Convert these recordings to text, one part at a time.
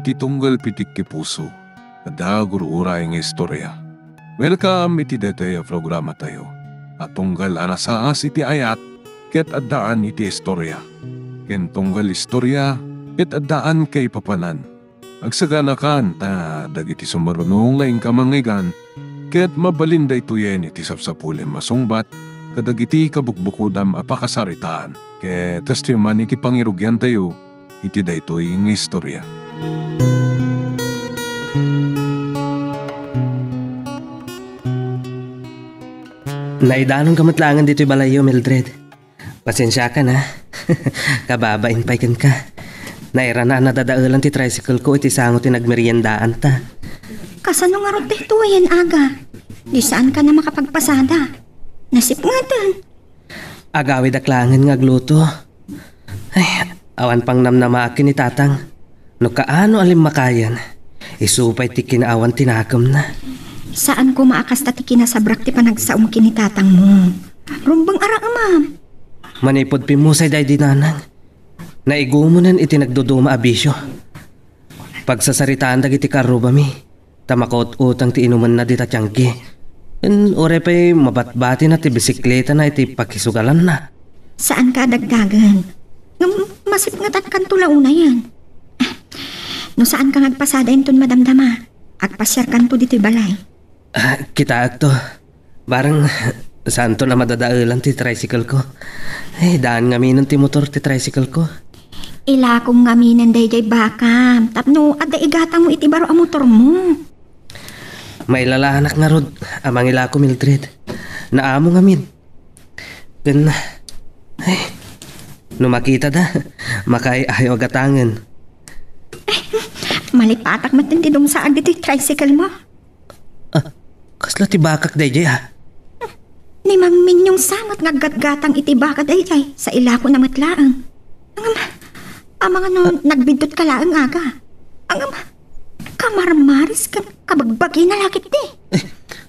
iti tunggal pitik ki puso. Ada gurura yung istorya. Welcome iti dete programa tayo. At tunggal anasaas iti ayat, ket addaan iti istorya. Ken tunggal istorya, ket addaan kay papanan. Agsaganakan ta dagiti sumarunong laing kamangigan, ket mabalinda ituyen iti sapsapulen masungbat, kadagiti kabukbukudam apakasaritaan. Ket testiman iti pangirugyan tayo, iti daytoy ng istorya. Naidanong kamatlangan dito'y balayo, Mildred. Pasensya ka na. Kababain paikan ka. Naira na nadadaulan ti tricycle ko iti sangot ti nagmeriendaan ta. Kasano nga ron dito yan, aga? Di saan ka na makapagpasada? Nasip nga dun. Agawid aklangan nga gluto. Ay, awan pang namnamakin ni tatang. No kaano alim makayan. Isupay ti kinaawan tinakam na. Saan ko maakasta ti kinasabrak ti panagsaum kinitatang mo? Rumbang ara ma'am. Manipod pimusay day dinanang. Naigumunan iti nagduduma abisyo. Pagsasaritaan dagiti karubami. Tamakot utang ti inuman na di tatyanggi. Ore pa'y mabatbati na ti bisikleta na iti pakisugalan na. Saan ka dagdagan? Masip nga tatkan tula una yan. No saan ka ngagpasada inton madamdama? Agpasyar kanto dito'y balay. Kita akto. Barang saan to na madadaulan ti tricycle ko. Daan ngaminan ti motor ti tricycle ko. Ila kong ngaminan day bakam. Tapno adda igatang mo iti baro ang motor mo. May lalahanak nga rod. Amang ila ko, Mildred. Naamo ngamin. Gan, no makita da. Makay ayaw agatangan. Malipatak matindidong saag dito'y tricycle mo. Kasla ti bakak dayjay ha? Ni Mang Minyong samot ngaggatgatang iti baka dayjay sa ilako na matlaang. Ang mga nagbidot ka laang aga. Ang kamarmaris ka kabagbagi na lakit di.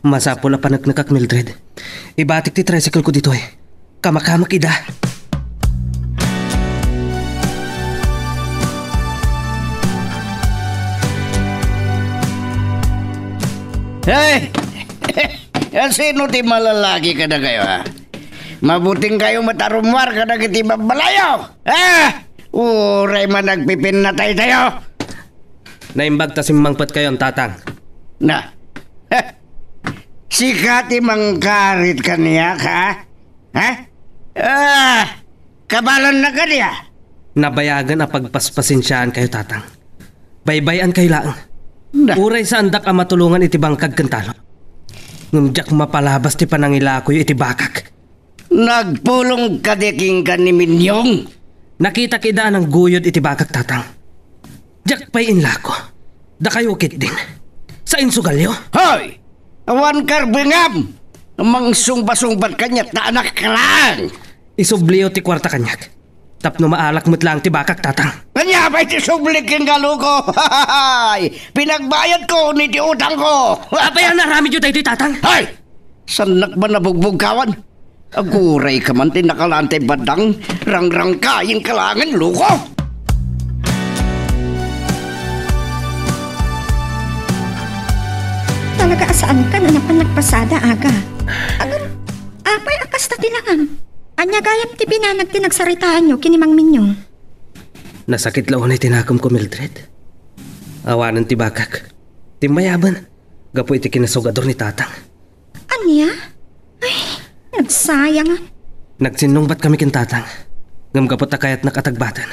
Masapula pa nagnakak, Mildred. Ibatik ti tricycle ko dito Kamakamak ida. Hey! Sino ti malalaki ka na kayo, ha? Mabuting kayo matarumwar ka na kiti babalayo! Uray man nagpipin na tayo! Naimbag ta simmangpat kayo ang tatang. Na? Sikati mangkarit ka niya, ha? Kabalan na ka niya? Nabayagan na pagpaspasensyaan kayo, tatang. Baybayan kayo laang. Uray sa andak ang matulungan iti bangkag kantalo. Ngumjak mapalabas ti panangila ko iti bakak. Nagpulong kadiking ka ni Minyong. Nakita kidaan ang guyod iti bakak, tatang. Jak pa'y inla ko. Da kayo kit din. Sa insugalyo. Hoy! Awan karbingam! Amang sungba-sungbat kanya't na anak ka lang. Isubliyo ti kwarta kanyak. Tapno maalak mo't lang ti bakak, tatang. Kanya ba'y ti sublikin galo ko? Pinagbayad ko ni ti utang ko. Apayan na rami dyo tayo ti tatang. Hoy! Sanak ba nabugbog kawan? Aguray ka man tinakalante badang rangrang kayang kalangan luko. Talaga asaan ka na napanagpasada aga? Apay akas na tinangam. Anya gayam ti binanag tinagsaritaan nyo kini Mang Minyong. Nasakit laon ay tinakam ko, Mildred. Awanan ti bakak. Timbayaban. Gapo iti kinasugador ni tatang. Anya? Ay, nagsayang. Nagsinungbat kami kin tatang. Ngam gapot na kayat nakatagbatan.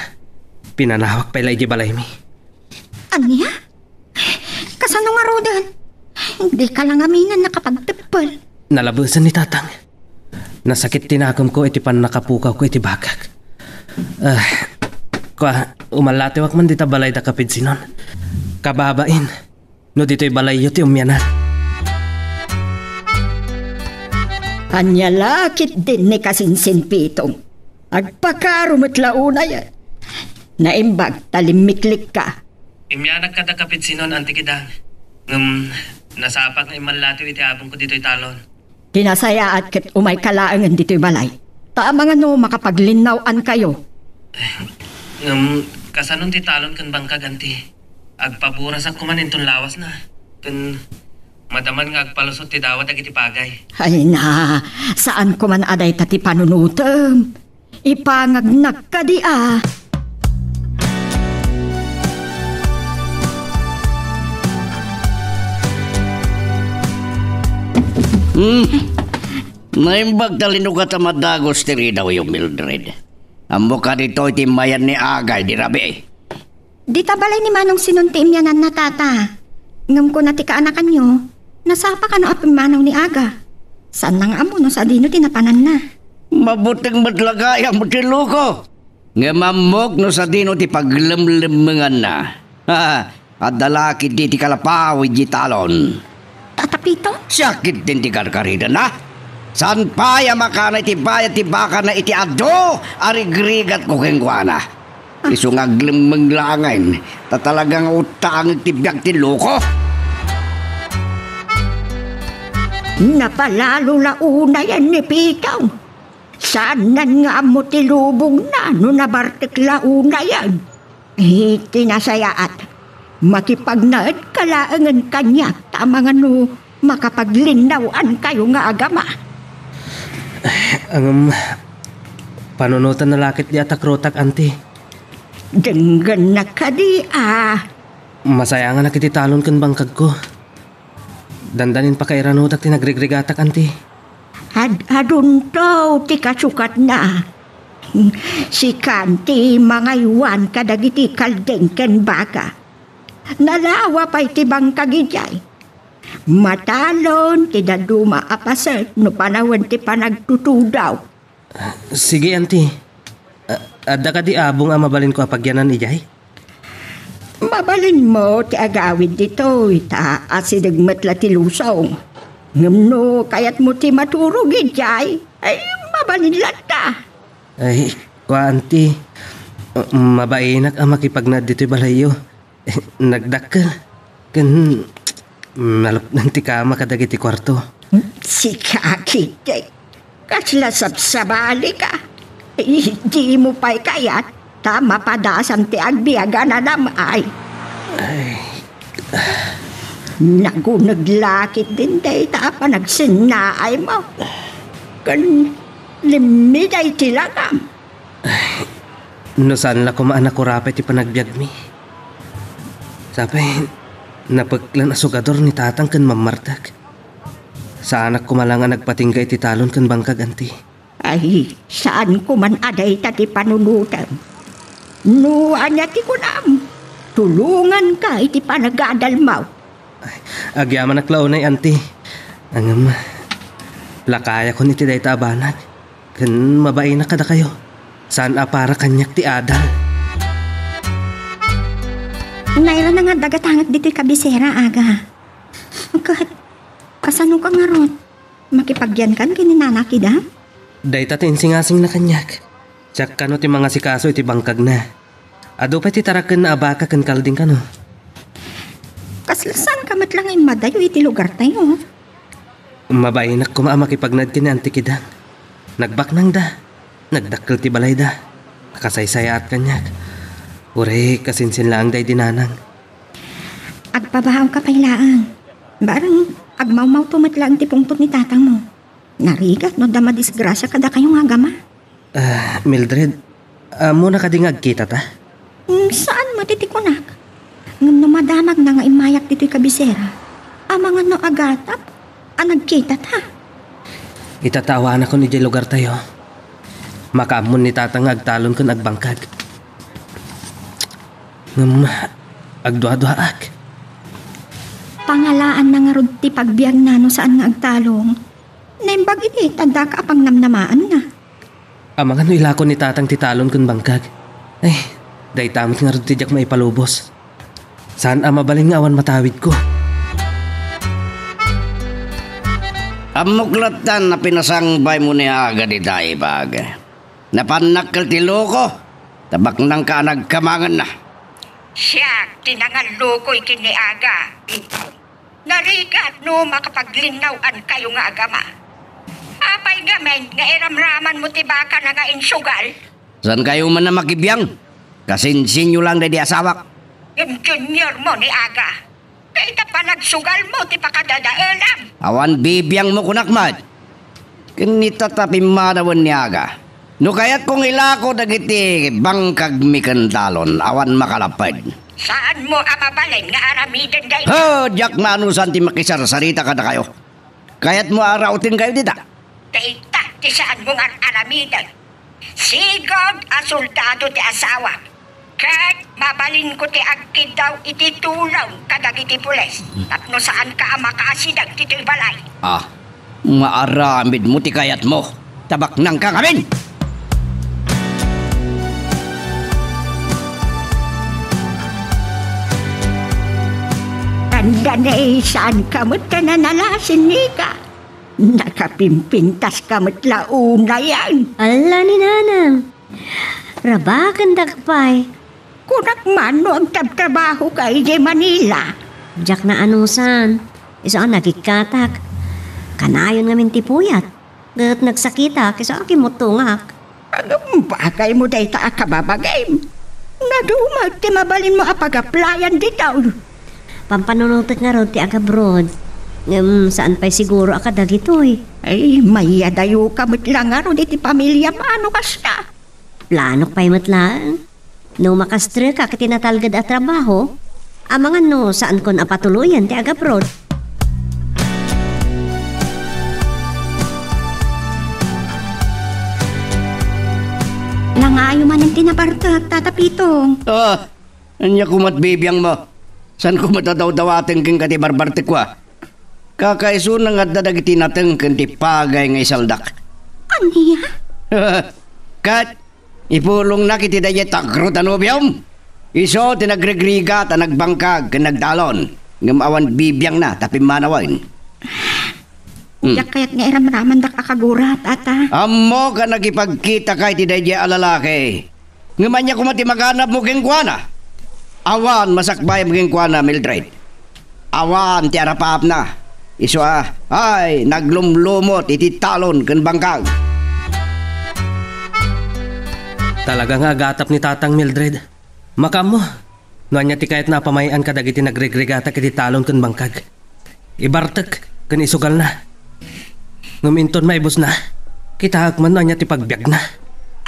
Pinanahawak pa ilay di balay mi. Anya? Kasano nga rodan? Hindi ka lang aminan nakapagtipal. Nalabusan ni tatang. Nasakit tinakam ko iti pan nakapukaw ko iti bakak. Umalatiwak man dita balay da kapid sinon. Kababain. No dito'y balay iti umyanan. Anya lakit din ni kasinsin pitong. Agpakarumot launa yan. Naimbag talimiklik ka. Imyanag ka da kapid sinon, antikidang. Nasapak na imalatiw iti abong ko dito'y talon. Tinasaya at kit umay kalaangan dito'y balay. Taamang ano makapaglinawan kayo. Kasanon ti talon kan bangka ganti. agpaburas ako man itong lawas na. Kun madaman nga agpalusot ti dawat agiti pagay. Ay na, saan ko man aday tati panunutem? Ipangagnag ka di ah. Naimbag talino ka tamadagos tiri daw yung Mildred. Amo ka dito iti mayan ni Agay di rabi. Di tabalay ni Manong sinuntiim yanan na tata. Ngam ko na ti kaanakan nyo, nasapa ka no apim manaw ni Aga. Saan nang amo no sa dino tinapanan na. Mabuting matlagay ang mutiluko. Nga mamok no sa dino ti paglemlemengan na. At dalaki di ti kalapaw iti talon. Tatapito? Sakit din ti karkarida na. San pa ya makana iti bayat ti baka na iti ado arigrigat ko kengwana. Iso nga glemenglangan tatalagang utang ti biyak ti loko. Napalalo na una yan ni Pitaw. Saanan nga mo tilubong na no nabartik la una yan. Tinasayaat. Makipagnaat kalaangan kanya tama nga no makapaglinawan kayo nga agama. Ang panunutan na lakit di atak rotak, anti. Denggan na ka di ah. Masaya nga nakititalon kan bangkag ko. Dandanin pa kay ranotak tinagrigrigatak, anti. Adun to, ti kasukat na. Si Kanti mga iwan kadagiti kaldengken baka. Nalawa pa iti bangkag ijay. Matalon ti daduma apaset no panawan ti panagtutudaw. Sige, anti. Adda ka di abong ang mabalin ko apagyanan ijay? Mabalin mo ti agawid dito ita asidagmat la ti lusong. Ngamno kayat mo ti maturog ijay. Ay mabalin lata. Ay, kwa, anti. Mabainak ang makipagnad dito'y balayo. Nagdakkel. Kan malap ng tikama kadagiti kwarto. Si kakit eh. Kasla sabsabali ka. Di mo pa'y kayat. Tama padasan ti agbiaga na damay. Nagunaglakit din day tapa nagsinaay mo. Kan limiday tilagam. No saan la kumaan ako rapay ti panagbiag mi. Sapay, napaglan asugador ni tatang kan mamartak. Sa anak ko malangan nagpatinggay ti talon kan bangkag, anti. Ay, saan ko man aday tati panunutan. No, anya ti kunam. Tulungan ka iti panagadalmaw. Agyaman naklaunay, anti. Ang lakaya ko ni ti day tabanag. Kan mabay na kada kayo. Saan para kanyak ti adal? Naila na nga dagatangat dito'y kabisera, Aga. Kasano ka nga ron? Makipagyan kan kininanakida? Day tatin singasing na kanyak. Tsak kano ti mga sikaso iti bangkag na. Ado pa ti tarakan na abaka kan kalding kano. Kaslasan ka matlang ay madayo iti lugar tayo. Mabainak ko maamakipagnad kini antikidang. Nagbak nang da. Nagdakkel ti balay da. Nakasaysaya at kanyak. Ure, kasinsin lang day dinanang. Agpabahaw ka pailaan. Barang agmawmaw tumatlang ti pungtot ni tatang mo. Narigat no dama disgrasya kada kayong agama. Mildred, muna ka ding agkita ta? Saan matitikunak? Ngam no madamag na nga imayak dito'y kabisera. Amangan no agatap, nagkita ta. Itatawa na ko ni jay lugar tayo. Makamon ni tatang agtalon kun agbangkag. Ngam, agdua-duaak. Pangalaan na nga rod ti pagbiag na no saan nga agtalong. Naimbag iti, tanda ka apang namnamaan na. Amangan no ilakon ni tatang titalon kun bangkag. Ay, day tamot nga rod ti jak maipalubos. Saan mabaling nga awan matawid ko? Amuklatan na pinasangbay mo ni Aga di tayo baga. Napanakal ti loko. Tabak nang ka nagkamangan na. Siya, tinangalukoy kiniaga. Narigat no makapaglinawan kayo nga agama. Apay gamen nga iramraman mo tibaka na nga insugal. San kayo man na makibiyang? Kasinsin nyo lang na di asawak. Yung junior mo ni Aga. Kaya pa nagsugal mo, ti pakadadaalam. Awan bibiyang mo kunakmat. Kinita tapi madawan niyaga. No kaya't kung ilako dagiti bangkag mikandalon, awan makalapad. Saan mo amabalin nga aramidan day? Jack maanusan ti makisarsarita kada kayo. Kaya't mo arautin kayo dita. Daita, ti saan mo nga aramidan? Sigod a soldado ti asawa. Kat mabalin ko ti agkid daw iti tulaw kadagiti pules. Tapno saan ka makasidag ti balay. Maaramid mo ti kayat mo. Tabak nang kangamin! Tanda na saan kamot ka na nalasin ni ka. Nakapimpintas kamot launa yan. Ala ni nanang. Rabakan dakpay. Kunak mano ang trabaho kay di Manila. Jack na anusan. Iso ang nagikatak. Kanayon nga mintipuyat. Gat nagsakita kiso aki mo tungak. Ang bagay mo day ta kababagay. Nadumag ti mabalin mo apag-applyan dito. Pampanunutot nga ron ti agabroad. Saan pa'y siguro akadagitoy. Ay, may adayo kamot lang nga ron iti pamilya paano kas na. Plano pa'y matlaan. No makastre ka kitinatalgad at trabaho, amangan no saan kon apatuluyan ti agabroad. Langayo man ang tinabartak, tatapitong. Anya kumat bibiyang mo. San ko matadaw-dawating king kati barbartik ko Kakaiso na nga dadagiti natin kanti pagay nga isaldak. Aniya? Kat, ipulong na kiti daye tagrot anubiyom. Iso tinagregriga ta nagbangkag kan nagdalon. Ngamawan bibiyang na tapi manawan. Uyak kaya't nga iramraman da kakagurat, ata. Amo ka nagipagkita kay ti daye alalaki. Ngamanya kumati maghanap mo king kuana. Awan masakbay mo king kuana, Mildred. Awan ti arapap na. Iso ay naglumlumot iti talon kan bangkag. Talaga nga gatap ni Tatang Mildred. Makam mo. Noan niya ti kayat napamayan ka dagiti nagregregata kiti talon kan bangkag. Ibartek kan isugal na. Nguminton maibos na. Kita man noan niya ti pagbiag na.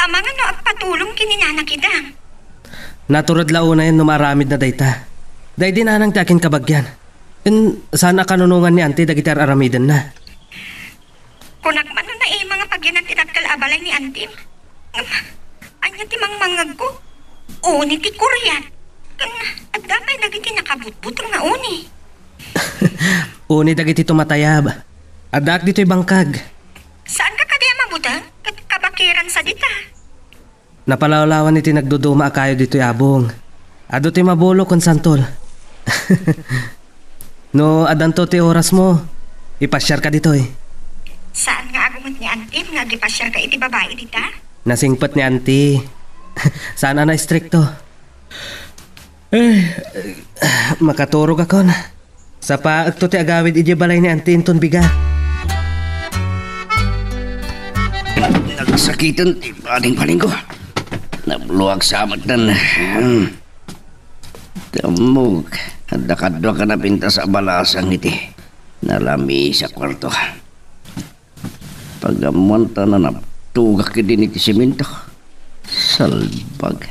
Amang ano agpatulong kininanakidang. Naturad launa yan numaramid na dayta. Day din anang ti akin kabagyan. Sana kanunungan ni Auntie dagiti aramidan na. Kunak man na mga pagyan ang tinagkalabalay ni Antim. Anya ti mangmangag ko. Uni ti Korean. At damay dagiti nakabutbutong na uni. Uni dagiti tumatayab. Adak dito'y bangkag. Saan ka kaya mabutan? Kabakiran sa dita. Napalawlawan iti nagduduma akayo dito'y abong. Ado ti mabulo kon santol. No, adanto ti oras mo. Ipasyar ka dito'y. Saan nga agumot ni Antim nga gipasyar ka iti babae dita? Nasingpat ni Auntie. Sana na stricto. Makaturog ako na. Sa paag to ti agawid iji balay ni Auntie inton bigat. Nagsakitan ti paling ko. Nabluwag sa amatan. Damog. Kadakadwa ka na pinta sa balasang iti. Nalami sa kwarto. Pagamonta na naptugak din iti simento. Salbag.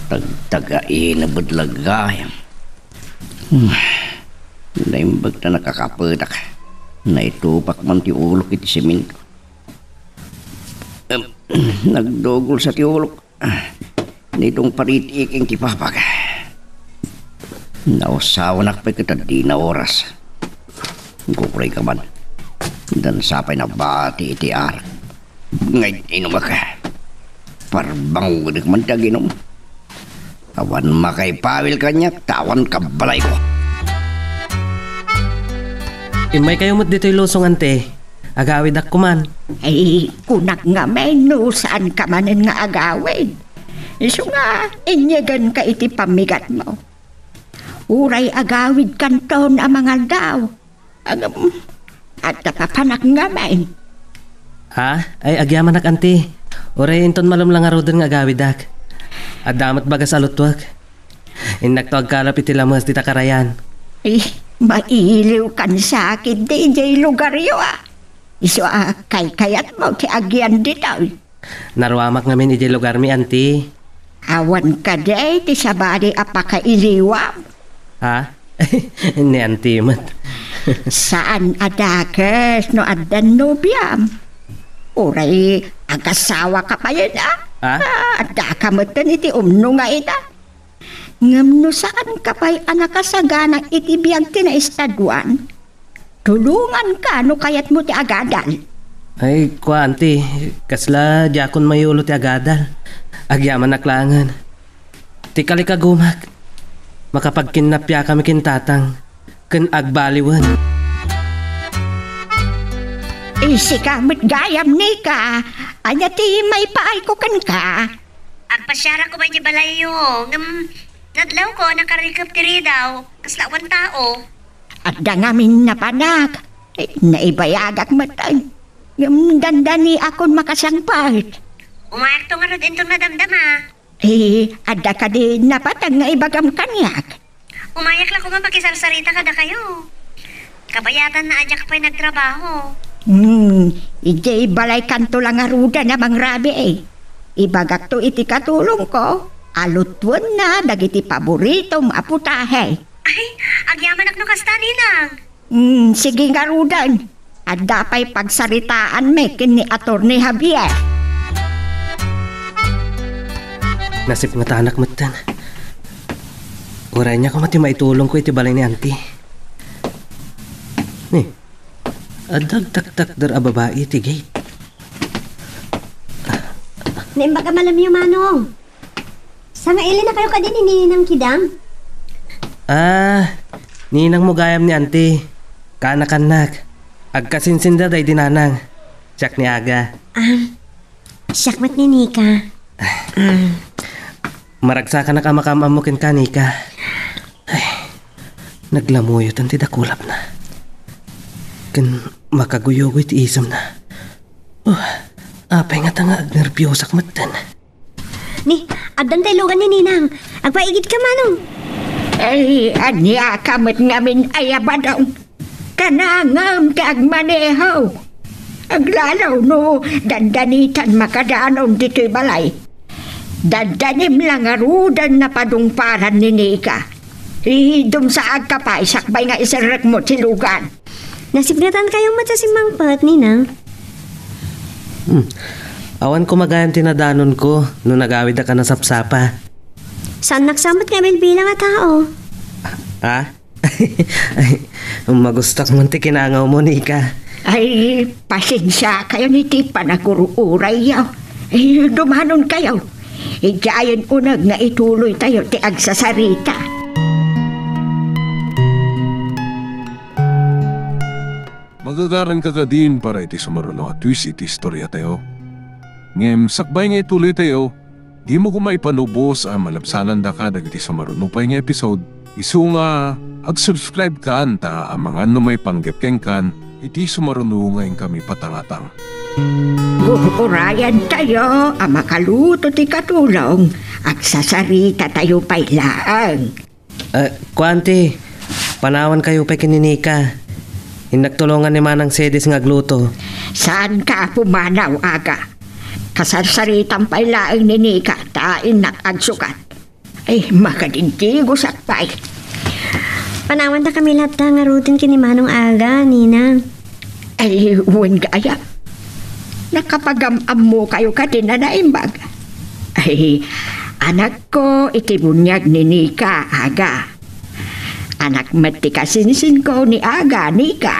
Tagtagain na budlagayam. Naimbag na nakakapadak. Naitupak man ti ulok iti simento. Nagdogol sa ti ulok. Nitong paritiking ti papag. Nausawanak pa kita di na oras. Kukuray ka man. Dan sapay na bati iti arak. Ngay inom ka. Parbang udik man tag inom. Awan makay pawil kanyak, tawan ka balay ko. Imay kayo mo't dito'y losong ante. Agawid ak kuman. Ay, kunak nga menu saan ka manin nga agawid. Iso nga, inyagan ka iti pamigat mo. Uray agawid kanton ang mga daw. At nakapanak nga main. Ha? Ay agyaman ak ante. Oray inton malam lang arodan nga agawid ak. At damat bagas alutwag. Inagtawag kalap iti lamas di takarayan. Mailiw kan sakit di lugar yo Iso kayat mo ti agyan dito. Narwamak ngamin iti lugar mi, anti. Awan ka day ti sabadi apakailiwam. Ha? Ni anti mat. Saan adakes no adan nobyam? Uray, agasawa ka pa yun Ha? Adaka mo iti nga ita. Ngam no saan ka pa'y anak kasagana iti biyag ti na estaduan? Tulungan ka no kayat mo ti agadal. Ay, kwa anti. Kasla, jakon mayulo ti agadal. Agyaman naklangan. Ti kalikagumak. Makapagkinapya kami kintatang. Ken agbaliwan. Isi kamit gayam ni ka. Anya ti may paay ko kan ka. Agpasyara ko ba niya balayo? Nadlaw ko, nakarikap tiri daw. Kaslawan tao. At dangamin na panak. Naibayagak matay. Ngam dandani akon makasangpahit. Umayak to nga rin itong nadamdama. Adda ka din napatag nga ibagam kanyak. Umayak lang ko nga makisarsarita kada kayo. Kabayatan na adya ka pa'y nagtrabaho. Ijay balay kanto lang aruda na bang rabi Ibagak to iti katulong ko. Alutwan na dagiti paborito maaputahe. Ay, agyaman ak no kasta ninang. Sige nga rudan. At dapay pagsaritaan me kin ni Atty. Javier. Nasip nga tanak matan. Uray niya ko mati maitulong ko iti balay ni auntie. Ni, adag tak-tak dar ababae iti gate. Naimbaga malam yung manong. Sa nga ili na kayo ka din ininang kidam? Ninang mo gayam ni auntie. Kanak-anak. Agkasinsinda day dinanang. Siyak ni Aga. Siyakmat ni Nika. Maragsa ka na kamakamamukin ka, Nika. Ay, naglamuyot ang tidakulap na. Kan makaguyogoy ti isam na. Apay nga tanga agnervyosak matan. Ni, abdan tayo lugan ni Ninang. Agpaigid ka manong. Anya kamot ngamin ayabadaw. Kanangam kag maneho. Aglalaw no, dandanitan makadaanon dito'y balay. Dandanim lang arudan na padungparan ni Nika. Dum sa agkapay, sakbay nga isarek mo silugan. Nasignatan kayong mata si Mang Pat, Ninang. Awan ko magayam tinadanon ko nung nagawid ka na sapsapa. Saan nagsamot nga bilang a tao? Ha? Ay, magustak mo ti kinangaw mo, Nika. Ay, pasensya kayo ni Tipa na kuruuray yaw. Dumanon kayo. Ijayan unag nga ituloy tayo ti agsasarita. Magagaran ka din para iti sumaruno at twist iti istorya tayo. Ngem, sakbay nga ituloy tayo, di mo kumaipanubos ang malabsanan da ka dagiti sumaruno pa nga episode. Isu nga, ag-subscribe ka anta ang mga may panggepkeng kan, iti sumaruno ngayon kami patangatang. Urayan tayo, ang makaluto ti katulong, at sasarita tayo pailaan. Kuante, panawan kayo pa kininika. Hinagtulungan ni Manang Sedis nga agluto. Saan ka pumanaw, Aga? Kasasaritang pailaan ni Nika, tain na agsukat. Ay, makadintigo sakpay. Panawan ta kami lahat nga rutin kini Manong Aga, Ninang. Ay, huwag gaya. Nakapag-am mo kayo ka din na naimbag. Ay, anak ko, ikibunyag ni Nika, Aga. Anak mati kasinsin ko ni Aga, Nika.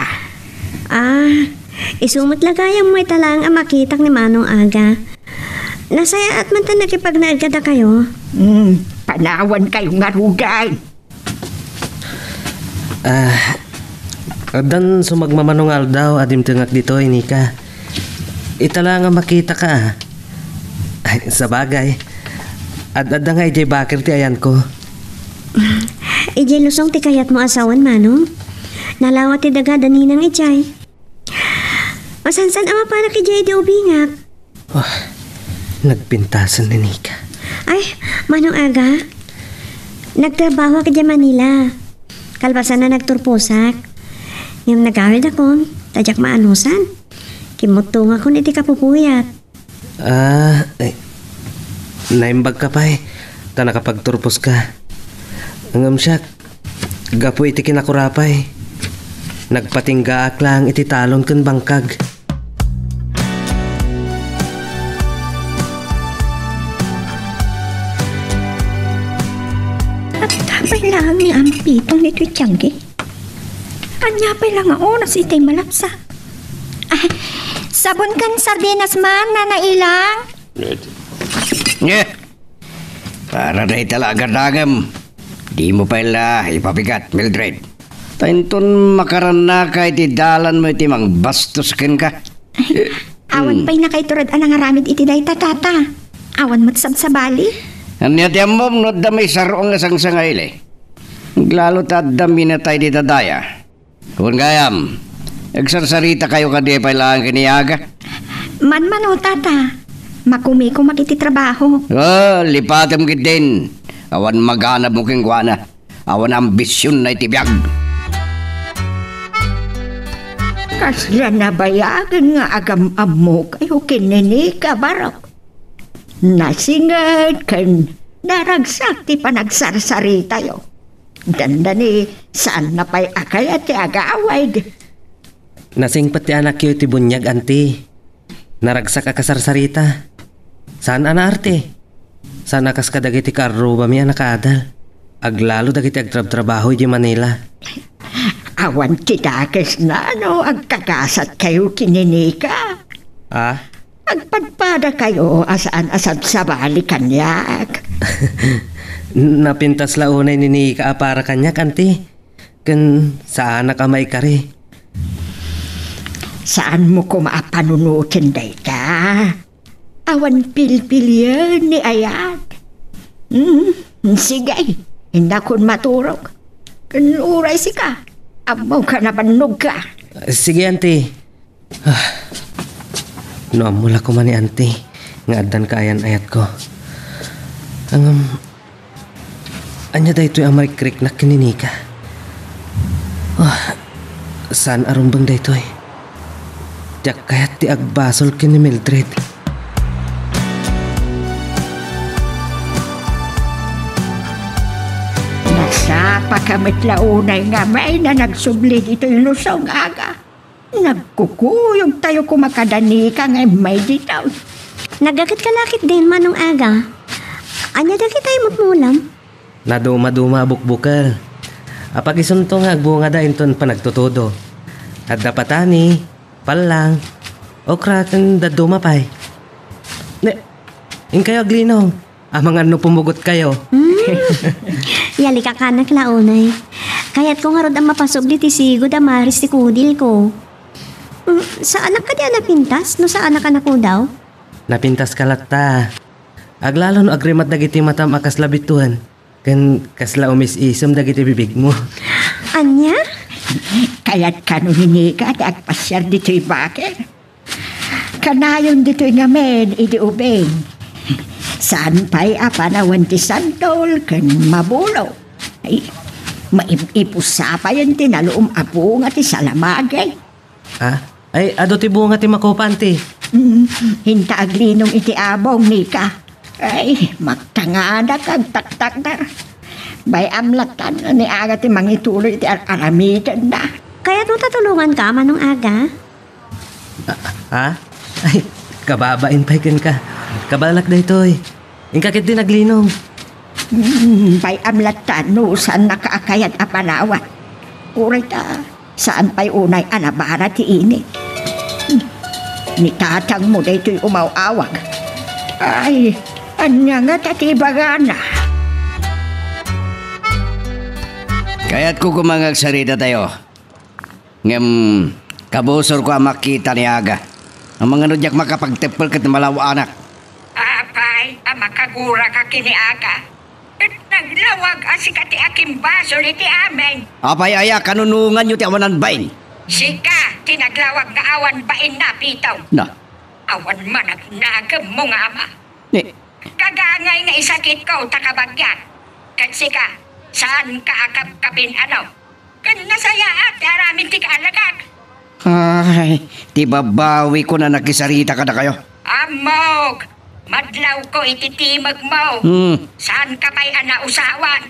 Isumot lagayang mo'y talang ang makitak ni Manong Aga. Nasaya at man ta nakipagnaad ka kayo. Panawan kayo nga rugan. Dan sumagmamanungal daw adim tengak dito, Nika. Itala nga makita ka. Ay, sa bagay. Adda nga ijay bakir ti ayan ko. Ijay lusong ti kayat mo asawan, Manong. Nalawat ti daga daninang ijay. Masansan ama para ki ijay di ubingak. Nagpintasan ni Nika. Ay, Manong Aga. Nagtrabaho ka dyan Manila. Kalbasan na nagturpusak. Ngam nagawid ako, tadyak maanusan. Kimutung ako ni ti kapupuyat. Naimbag ka pa ta nakapagturpos ka. Angam siya, gapo iti kinakurapay. Nagpatinggaak lang iti talon kan bangkag. At tapay lang ni Ampitong nito tiyanggi. Anya pa lang nga oras itay malapsa. Ay, sabon kan sardinas man na nailang. Para na italaga dagam. Di mo pala ipabigat, Mildred. Tainton makarana ka iti dalan mo iti mang bastos ken ka. Awan pa'y nakaiturad anang aramid iti day tatata. Awan mo't sabsabali. Anya ti amom no damay sarong nga sangsangayle. Lalo ta dami na tayo di tadaya. Kung gayam, nagsarsarita kayo ka di pa lang kiniyaga. Man o tata. Makumi ko makititrabaho. Lipatam kit din. Awan maghanap mo keng guana. Awan ambisyon na itibiyag. Kasla na bayagan nga agam-am mo kayo kinini ka barok. Nasingad kan naragsak ti panagsarsarita yo. Dandani saan na pa'y akay at agaway. Nasing pati anak yo ti bunyag anti. Naragsak akasarsarita. Saan ana arte? Saan akas kadagiti karro ba mi anak adal? Aglalo dagiti agtrab-trabaho di Manila. Awan kitakes na agkakasat kayo kininika. Agpadpada kayo asaan-asad sa bali kanyak. Napintas launay ni Nika para kanyak anti. Kan saan nakamay kari? Saan mo ko maapanunutin day ka? Awan pilpil yan ni Ayat. Sige, hindi ko maturog. Kanuray si ka. Amaw ka na banog ka. Sige, auntie. Noamula ko man ni auntie. Nga adan kaayan ayat ko. Anya da ito'y amay krik na kininika. Saan arumbang da ito'y? Diyak kayat ti agbasol kini Mildred. Nasapa kamit launay nga may na nagsubli dito'y lusong aga. Nagkukuyog tayo kumakadani ka nga may ditaw. Nagagit kalakit din manong aga. Anya da kita'y mutmulam. Naduma-duma bukbukal. Apag isunto nga agbunga da inton panagtutudo. At dapatani, palang, okra kan daduma pay. In kayo aglinong, amang ano pumugot kayo. Yali ka kanak launay. Kaya't kung harod ang mapasubli ti sigod amaris ti kudil ko. Sa anak ka di napintas? No sa anak ka na ko daw? Napintas ka latta. Aglalo no agrimat dagiti matam akas labituan. Kan kasla umis-isom dagiti bibig mo. Anya? Kaya't kanuhini ka at agpasyar dito'y bakit? Kanayon dito'y ngamen, idi ubeng. Saan pa'y apanawan ti santol, kan mabulo. Ay, maipusa pa yan tinaloom apo nga ti salamagay. Ay, ado ti bunga ti makopanti. Hinta aglinong iti abong ni ka. Ay, magtangada kag taktak na. Bay amlatan ni aga ti mangituloy ti aramitan na. Kaya't mo tatulungan ka manong aga? Ay, kababain pa'y ka. Kabalak da ito'y. Ingkakit din naglinong. Bay amlatan no, saan nakaakayat apalawat. Uray ta, saan pa'y unay anabara ti ini. Ni tatang mo da ito'y umawawag. Ay, anya nga tatibagana. Kaya't ko kumangagsarita tayo. Ngam, kabusor ko ang makita ni Aga. Ang mga nudyak makapagtepal kat malawa anak. Apay, makagura ka kini Aga. At naglawag asika ti aking baso ni ti amen. Apay aya, kanunungan nyo ti awanan bain. Sika, tinaglawag nga awan bain na pitaw. Na, Awan managnagam mo nga ama. ni, Kagangay nga isakit ko takabagyan. Kat sika, Saan ka akap-kapin ano? Kan nasaya at araming ti kaalagak. Ay, ti babawi ko na nakisarita ka na kayo. Amog! Madlaw ko ititimag mo. Saan ka pa'y anausawan?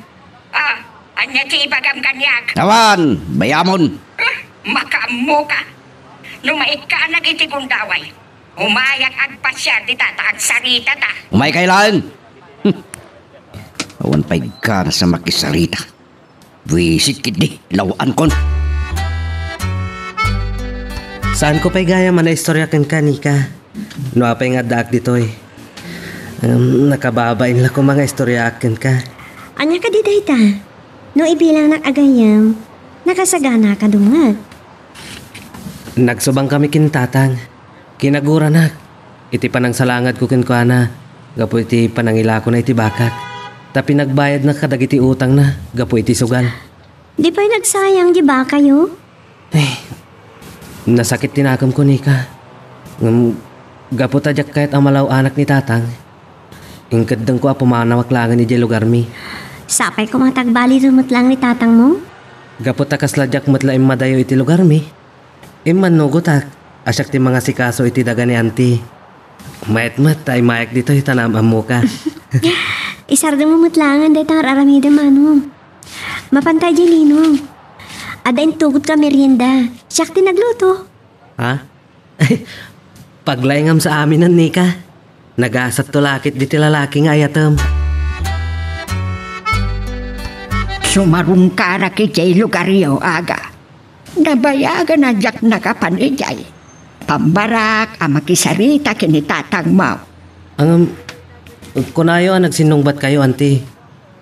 Anya ti ibagam kanyak. Tawan, bayamon. Makamu ka. Numait ka nag-itigundaway. Umayak agpasya di tataag sarita ta. Umay kailan? Awan pa'y ka na sa makisarita. Wisit kidi, lawaan kon. Saan ko pa'y gaya man na istorya ken kanika? No apay nga daak ditoy. Nakababain lang ko mga istorya ken ka. Anya ka di dayta? No ibilang agayam, nakasagana ka dumag. Nagsubang kami kintatang. Kinagura na. Iti panang salangad ko kinkwana. Gapo iti panangila ko na iti bakak. Tapi nagbayad na kadagiti utang na. Gapo iti sugal. Di pa'y nagsayang di ba kayo? Nasakit tinakam ko nika. Gapo tadyak kahit amalaw anak ni tatang. Ingkadang ko pumanawaklangan ni di lugar mi. Sapay ko matagbali rumot lang ni tatang mo? Gapo takas ladyak matla madayo iti lugar mi. Imman nugutak. Asyak ti mga sikaso iti daga ni auntie. Mayat-mat ay mayak dito itanamam mo ka. Isardo mo mutlangan day tang aramida mano. Mapantay di ninong. Adain tugot ka merienda. Siyak ti nagluto. Ha? Paglayngam sa amin ng nika. Nagasat tulakit di ti lalaki nga ayatam. Sumarong kara kitay lugaryo aga. Nabayagan na jak nakapanijay. Pambarak ang makisarita kinitatang mo. Ang kunayo ang nagsinungbat kayo, auntie.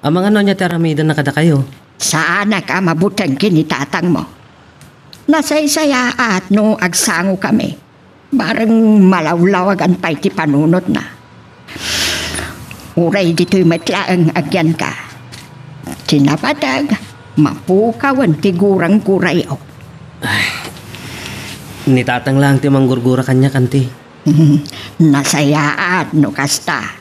Ang mga nonya teramidan na kada kayo. Saan ka mabutang kinitatang mo? Nasaysaya at no agsango kami. Barang malawlawagan pa iti panunot na. Uray dito'y matlaang agyan ka. Sinapadag, mapukawan tigurang kurayo. Nitatang lang ti manggurgura kanya, auntie. Nasayaat no kasta.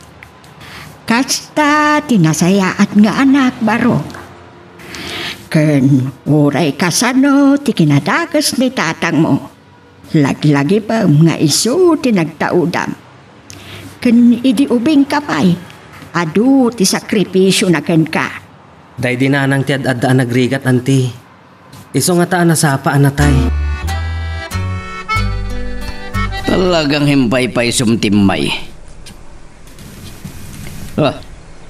Kasta tinasayaat nga anak barok. Ken uray kasano ti kinadagas ni tatang mo. Lagi-lagi pa nga iso tinagtaudam. Ken idi ubing kapay. Adu ti sakripisyo na ken ka. Day dinanang ti ad-addaan nagrigat, auntie. Iso nga taan na sapa anatay. Talagang himpay-pay sumtimmay.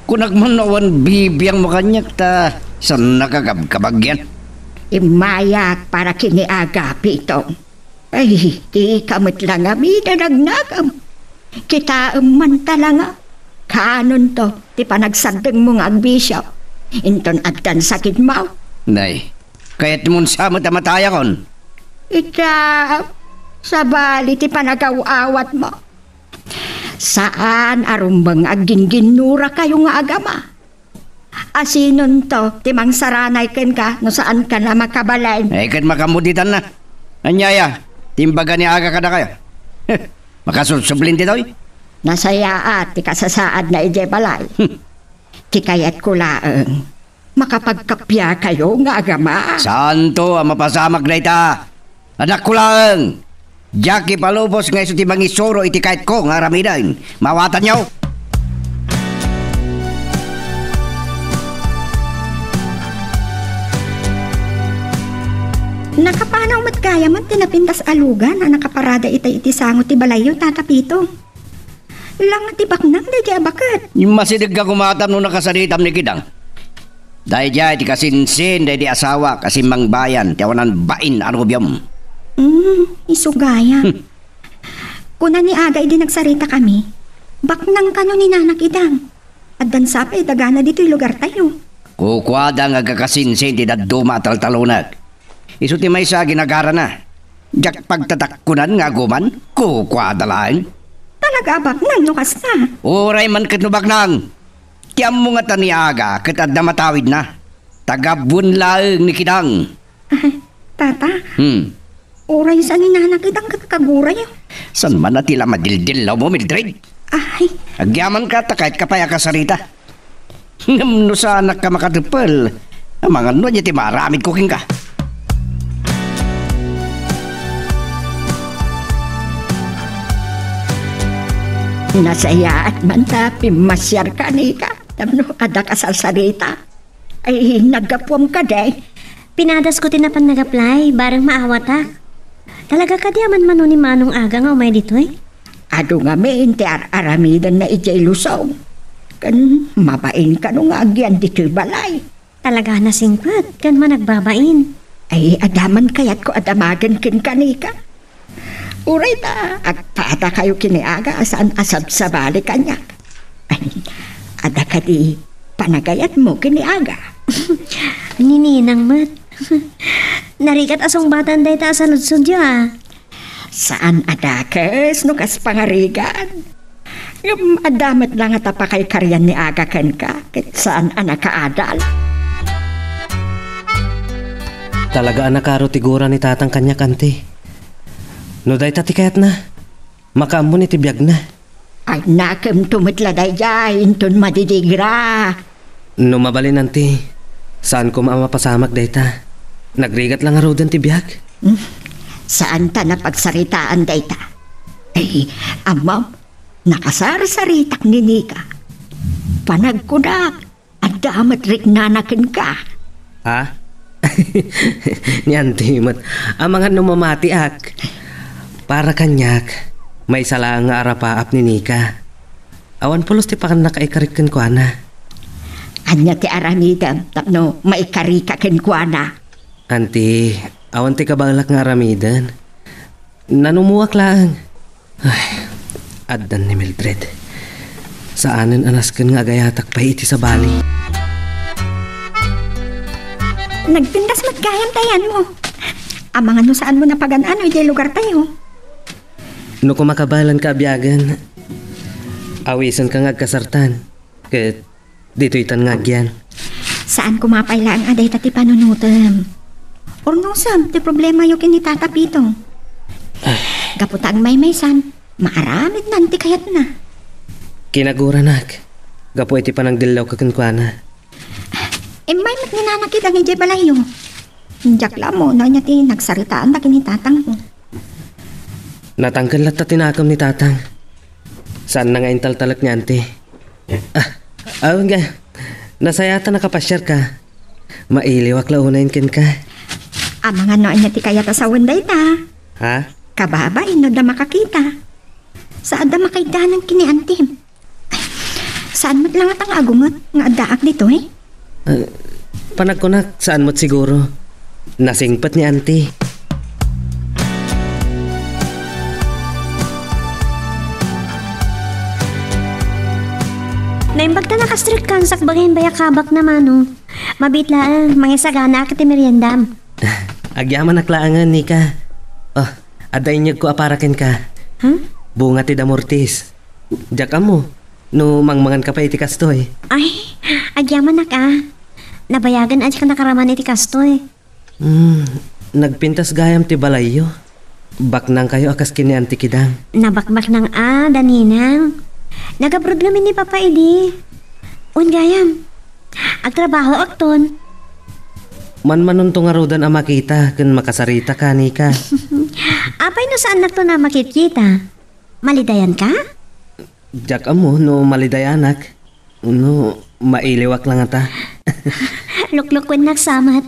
Kung nagmanawan bibiyang makanyak ta, saan nakagabkabagyan? Imayak para kiniaga, Pitong. Ay, di kamot lang amida nagnagam. Kita man talanga. Kanon to, ti panagsandeng mong agbisyo. Inton agdan sakit mo. Nay, kaya't mong sa matamataya kon. Sa bali ti panagaw-awat mo. Saan arumbang agin-ginura kayo nga agama? Asinon to, timang saranay ken ka, no saan ka na makabalay. Ay, kan makamuditan na. Anyaya, timbaga ni aga ka na kayo. Makasusubling ti to'y. Nasaya at ti kasasaad na ije balay. Ti kayat ko laeng, makapagkapya kayo nga agama. Saan to ang mapasamag na ita? Anak ko lang. Jackie palubos nga iso ti mangisuro iti kahit ko nga ramidan. Mawatan niyo. Nakapanaw mat kaya man tinapintas alugan na nakaparada itay iti sango ti balayo tatapito. Lang ti baknang di di abakat. Yung masidig ka kumatam nung nakasalitam ni Kidang. Dahil diya iti kasinsin, dahil di asawa, kasi mangbayan, tiyawanan bain anubyam. Isugaya. Kuna ni Aga di nagsarita kami, baknang kano ni Nanak Idang. At dansapay dagana dito'y lugar tayo. Kukwada nga kakasinsin, ti daduma taltalunag. Iso ti may sa ginagara na. Jak pagtatakkunan nga guman, kukwada lang. Talaga baknang nukas na. Uray man katnubak nang. Tiyam mo nga taniaga, katad na matawid na. Tagabunlaeng ni Kidang. Tata, oray sa ni Nanak Idang katkaguray. San man na tila madildil mo, Mildred? Ay, Agyaman ka, ta kahit kapaya ka sarita. No sa anak ka makadupal. Mga no, di maramid cooking ka. Nasaya at manta, pimasyar ka ni ka. Tamno, ada ka sa sarita. Ay, nagapwam ka day. Pinadas ko tinapan nag-apply, barang maawata. Talaga ka di aman mano ni Manong Aga nga umay dito eh. Ado nga may ti aramidan na ijay lusong. Kan mabain ka nung agyan dito'y balay. Talaga na singpat, kan man nagbabain. Ay, adaman kayat ko adamagan kin kanika. Uray ta, agpata kayo kiniaga asaan asab sa bali kanyak. Ay, ada ka di panagayat mo kiniaga. Nininang mat. Narikat asong batan day ta sa ludsod ya. Saan adakes no kas pangarigan? Yung adamat lang at pa kay karyan ni aga ken ka. Kit saan anak kaadal? Talaga anakaro tigura ni tatang kanya kanti. No day tati kayat na. Makaammo ni tibiyag na. Ay nakem tumitla day jay, intun madidigra. No mabalin nanti. Saan ko mapasamag day ta? Nagrigat lang araw din tibiyag. Saan ta napagsaritaan day ta? Ay, amaw, nakasar-saritak ni Nika. Panagkudak, at damat rik nanakin ka. Ha? Ni Antimot, ang mga numamati ak. Para kanyak, may sala nga arapaap ni Nika. Awan pulos ti pakan nakaikarikin ko ana. Anya ti aramidam, tapno maikarika ken kuana. Anti, awan ti kabalak nga aramidan. Nanumuwak lang. Ay, addan ni Mildred. Saanin anasken nga agayatak pa iti sa bali. Nagpindas matgayam tayan mo. Amangan no saan mo napagan-ano, ijay lugar tayo. No kumakabalan ka abiyagan, awisan ka nga kasartan. Ket dito itan nga agyan. Saan kumapayla ang aday tati panunutem? Or no sam, ti problema yung kinitatapitong. Gaputang may-maysan, maaramid nanti kayat na. Kinaguranak, gapo iti panang dilaw kakunkwana. May mat ninanakit ang ijay balayo. Jakla mo, no niya ti nagsaritaan na kinitatang mo. Natanggal lahat ta tinakam ni tatang. Saan na nga intaltalak niya, ante? Awan nga. Nasayata nakapasyar ka. Mailiwak launayin ken ka. Mga noon niya ti kayat asawan day ta. Ha? Kababain no da makakita. Saan da makita ng kiniantim? Saan mat lang at ang agungot nga adaak dito eh? Panagkunak, saan mo't siguro? Nasingpat ni ante. Naimbag ta nakastrik kan sak bagayin bayakabak na mano. Mabitlaan, mga sagana akit meriendam. Agyaman naklaangan, Nika. Oh, aday niyag ko aparakin ka. Huh? Bunga ti damortis. Diyak mo, no mangmangan ka pa iti kastoy. Ay, agyaman na ka. Nabayagan aja ka nakaraman iti kastoy. Nagpintas gayam ti balayo. Baknang kayo akas kini anti kidang. Nabakbak ng daninang. Nagabrod namin ni Papa Edi. Gayam. Agtrabaho akton. Man nga rodan ang makita kun makasarita ka, Nika. Apay no saan nakto na makikita? Malidayan ka? Diyak mo, no malidayanak. No, mailiwak lang ata. Lukluk wen nagsamat.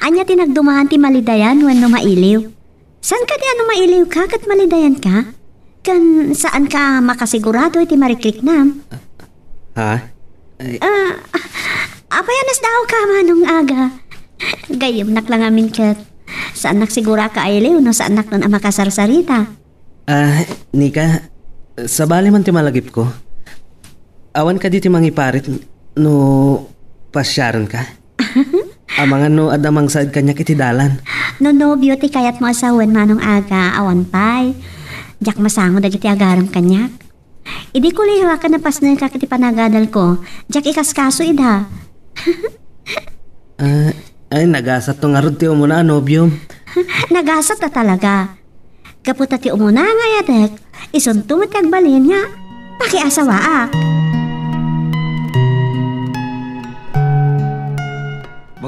Anya tinagdumahan ti malidayan wen no mailiw. San ka di ano mailiw ka kat malidayan ka? Kan saan ka makasigurado iti mariklik nam? Ha? Apayanas daw ka manong aga. Gayom nak lang amin kat. Saan naksigura ka ailiw no saan nak nun ang makasarsarita? Nika, sa bali man ti malagip ko. Awan ka di ti mangiparit no pasyaran ka. Amangan no adamang saad kanya kiti dalan. No nobyo ti kayat mo asawan manong aga awan pay. Diyak masango dagiti agaram kanyak. Idi ko liwa ka na pas na kakiti panagadal ko. Diyak ikaskaso idha. Ay, nagasat to nga rod ti umuna, nobyom. Nagasat na talaga. Kaputa ti umuna nga yatek. Isuntumot kag balin nga. Pakiasawaak.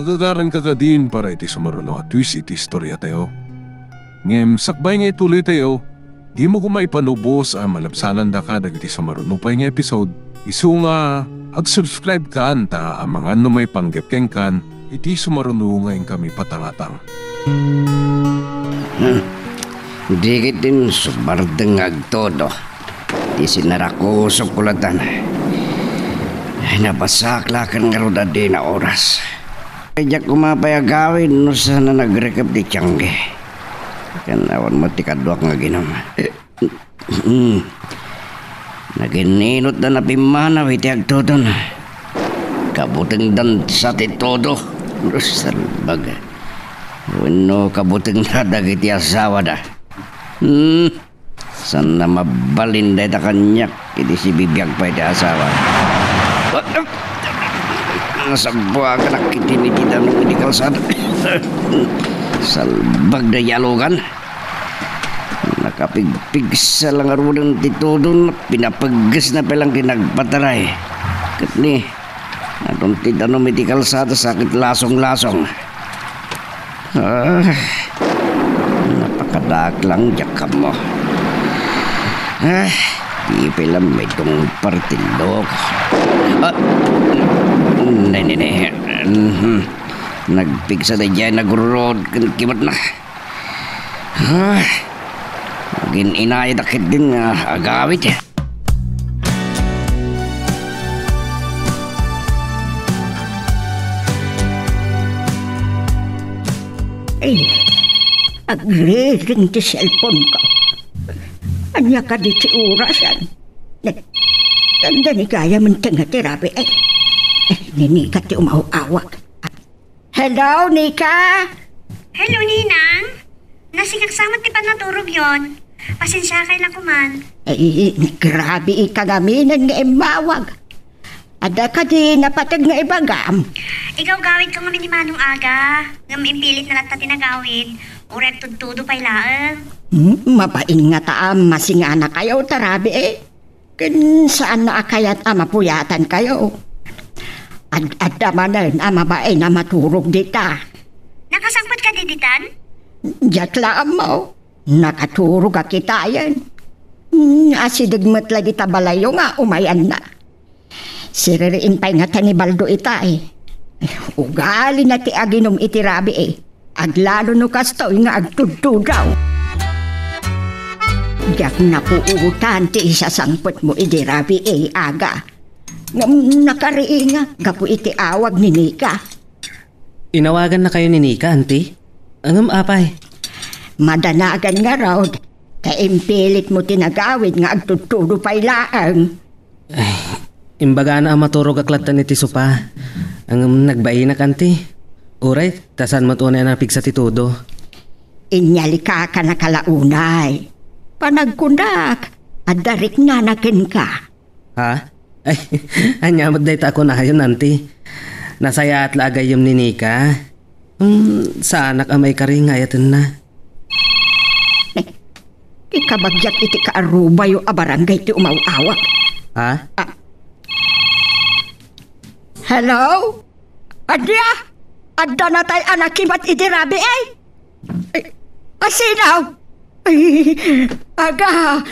Magagaran ka ka din para iti sumaruno at twist iti istorya tayo. Ngem sakbay nga ituloy tayo, di mo kumaipanubos ang malabsanan da ka dagiti sumaruno pa nga episode. Isu nga ag-subscribe ka anta ang mga may panggepkeng kan iti sumaruno ngayon kami patangatang. Dikit din subardeng agtodo. Di sinarakusok kulatan. Nabasaklakan nga roda di na oras. Kaya kumapay agawin no sana nagrekap di tiyangge. Kanawan mo tikadwak nga ginam. Nagininot na napimanaw iti agtodo na. Kabuteng dan sa titodo. Salbag. Wano kabuteng na dagiti asawa da. Sana mabalin da ita kanyak iti si bibiyag pa iti asawa. Nasabwa ka nakitinitita nung iti kalsada. Salbag da yalogan. Nakapigpig sa lang arunang titudon. Pinapaggas na palang kinagpataray. Katni, atong titanong iti kalsada sakit lasong-lasong. Napakadak lang jakam mo. Di pilam may itong partindok. Nene. Nagpigsa na dyan, nag-road, kimat na. Maging inayad akit din agawit eh. Ay, agre-ring ti cellphone ko. Anya ka di ti orasan. Tanda ni kaya man nga terapi. Nini ka ti umawawak. Hello, Nika? Hello, Ninang. Nasikaksamat ti pa naturog yon. Pasensya kay lang kuman. Ay, grabe ikagaminan nga imawag. Ada ka di napatag nga ibagam. Ikaw gawid ka nga ni Manong Aga. Ngam impilit na latta tinagawid. Urek tudtudo pa'y laang. Mapain nga taam masinga na kayo tarabi eh. Kun saan na akayat mapuyatan kayo. At damanan mabae na maturog dita. Nakasangpot ka diditan? Jatlaan mo. Nakaturog ka kita yan. Asidagmat lagi tabalayo nga umayan na. Siririin pa'y nga tanibaldo ita eh. Ugali na ti aginom itirabi eh. Aglalo no kastoy nga agtudtudaw. Diyak napuutan ti isa sangpot mo idirabi eh aga. Nakariin nga gapu iti awag ni Nika. Inawagan na kayo ni Nika, auntie? Angam apay. Madanagan nga raw. Kaimpilit mo tinagawid nga agtudtudo pa'y laang. Imbaga na ang maturog aklatan iti sopa. Ang nagbayi na kanti. Uray, tasan mo tunay na pigsa titudo. Inyalika ka na kalaunay. Panagkunak, adarik na nakin ka. Ha? Ay, anyamad dahi ta ako na yun, nanti. Nasaya at lagay yung ni Nika. Sa anak amay karingayatan na. Ikabagyak iti kaaruba yung abarangay ti umawawak. Ha? Hello? Adya? Adda na tayo anak kimat idirabi eh? Asinaw? Ay, aga,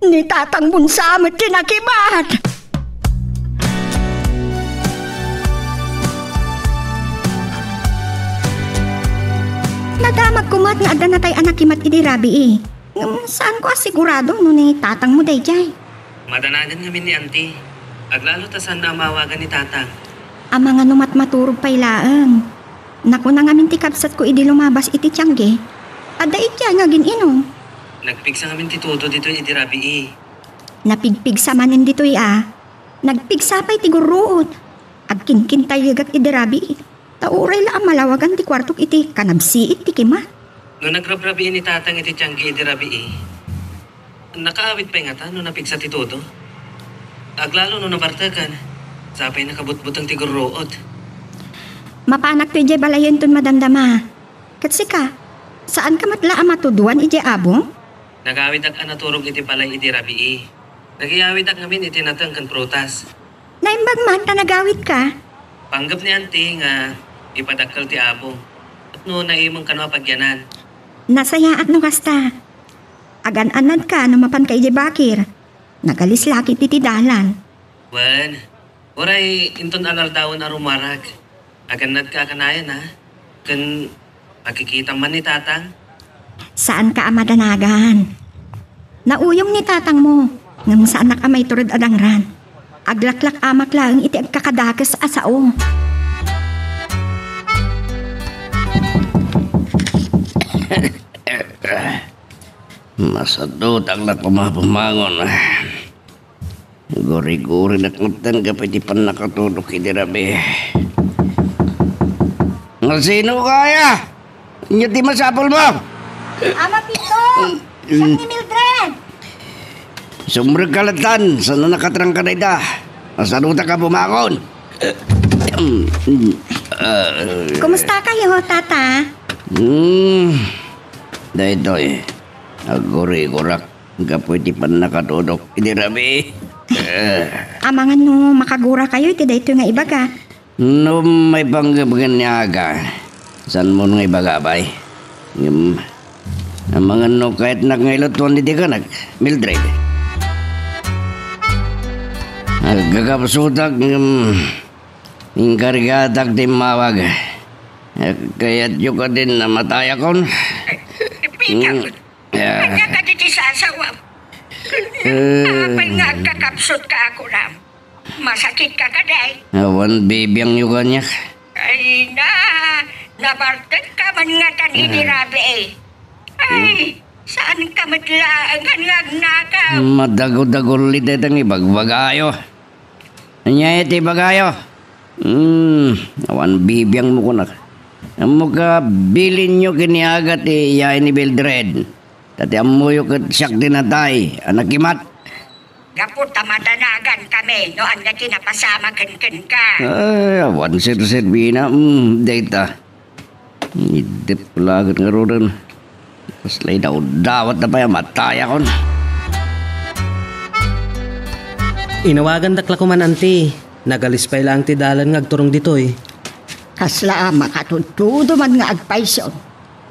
ni tatang bunsamot tinakimat. Nadamag kumat nga adda na tayo anak kimat idirabi eh. Saan ko asigurado no ni tatang mo day jay? Madanagan kami ni auntie. Aglalo tasan na mawagan ni tatang. Ang mga numat maturog pa'y laang. Naku na nga minti kapsat ko idi lumabas iti tiyangge. Ada itya nga gininom. Nagpigsa kami titudo dito idirabi eh. Napigpigsa manin dito'y Nagpigsa pa'y tiguruot. Agkinkintay ligat idirabi. Tauray la ang malawagan ti kwartok iti kanabsi iti kima. No nagrabrabi ni tatang iti tiyangge idirabi eh. Nakaawit pa nga ta no napigsa titudo. Aglalo no nabartakan. Sapay nakabutbutang tiguruot. Mapanak to ije balayen ton madamdama. Katsi ka, saan ka matla ang matuduan ije abong? Nagawid ak anaturog iti palay iti rabii. Nagiyawid ak ngamin iti natang kan prutas. Naimbag man ta nagawit ka. Panggap ni auntie nga ipadakkel ti Apo. At no naimong kano pagyanan. Nasayaan no kasta. Agan-anad ka no mapan kay Bakir. Nagalislaki ti dalan. Wan, oray inton alardawon a rumarag. Aganad ka kanayan ha. Kan makikita man ni tatang. Saan ka amadanagan? Nauyong ni tatang mo. Ngam saan nakamay turod adangran. Aglaklak amak lang iti agkakadakas asao. Masadot ang nakumapamangon. Guri-guri nakutan ka pwede pa nakatulog idirabi. Sino kaya? Inyo di masapol mo? Ama Pito! Siya ni Mildred! Sumrag kalatan, sana nakatrang ka na ida. Masaduta ka pumangon. Kumusta kayo, tata? Dahil aguri-gurak. Ka pwede pa nakatulog idirabi. Amangan no makagura kayo, iti dayto nga iba ka. No may panggabagan niya ka. San mo nga ibagabay? Ang mga no kahit nagngailotuan di ka nag Mildred. Gagapasutak ng karigatag di mawag. Kaya't yung ka din na mataya kon. Pikaw, kanya ka diti sa asawa. Apay nga kakapsot ka ako ram. Masakit ka kaday. Awan bibiyang yung kanya. Ay na, nabartag ka man nga tan idirabi eh. Ay, saan ka matlaan nga nagnakaw? Madagod-dagol ulit itang ibagbagayo. Anya iti bagayo. Awan bibiyang mo ko na. Ang muka bilin nyo kiniagat iyain ni Mildred. Tati amuyo kat siyak dinatay. Anakimat. Gapot tamadanagan kami noan nga tinapasama ken ka. Ay, awan sir bina. Data. Idip lagat nga ron. Paslay daw dawat na pa yung mataya kon. Inawagan dakla ko man anti. Nagalispay lang ti dalan nga agturong ditoy. Kasla makatutudo man nga agpayson.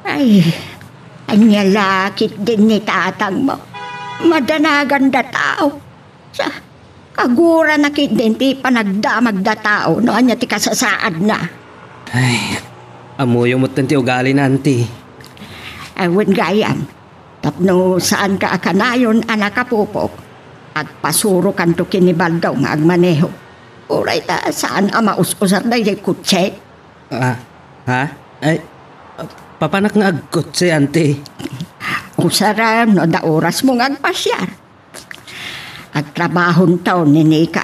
Ay, anya lakit din ni tatang mo. Madanagan da tao. Sa kagura na kit din ti panagdamag da tao no anya ti kasasaad na. Ay, amuyo mo't ti ugali na anti. Awan gayam. Tapno saan ka akanayon anak kapupok. At pasuro kanto kinibaldaw nga agmaneho. Uray ta saan ama us-usar na yung kutse. Ha? Ay, papanak nga agkotse anti. Usaram no da oras mo nga agpasyar. Agtrabahon taon ni Nika.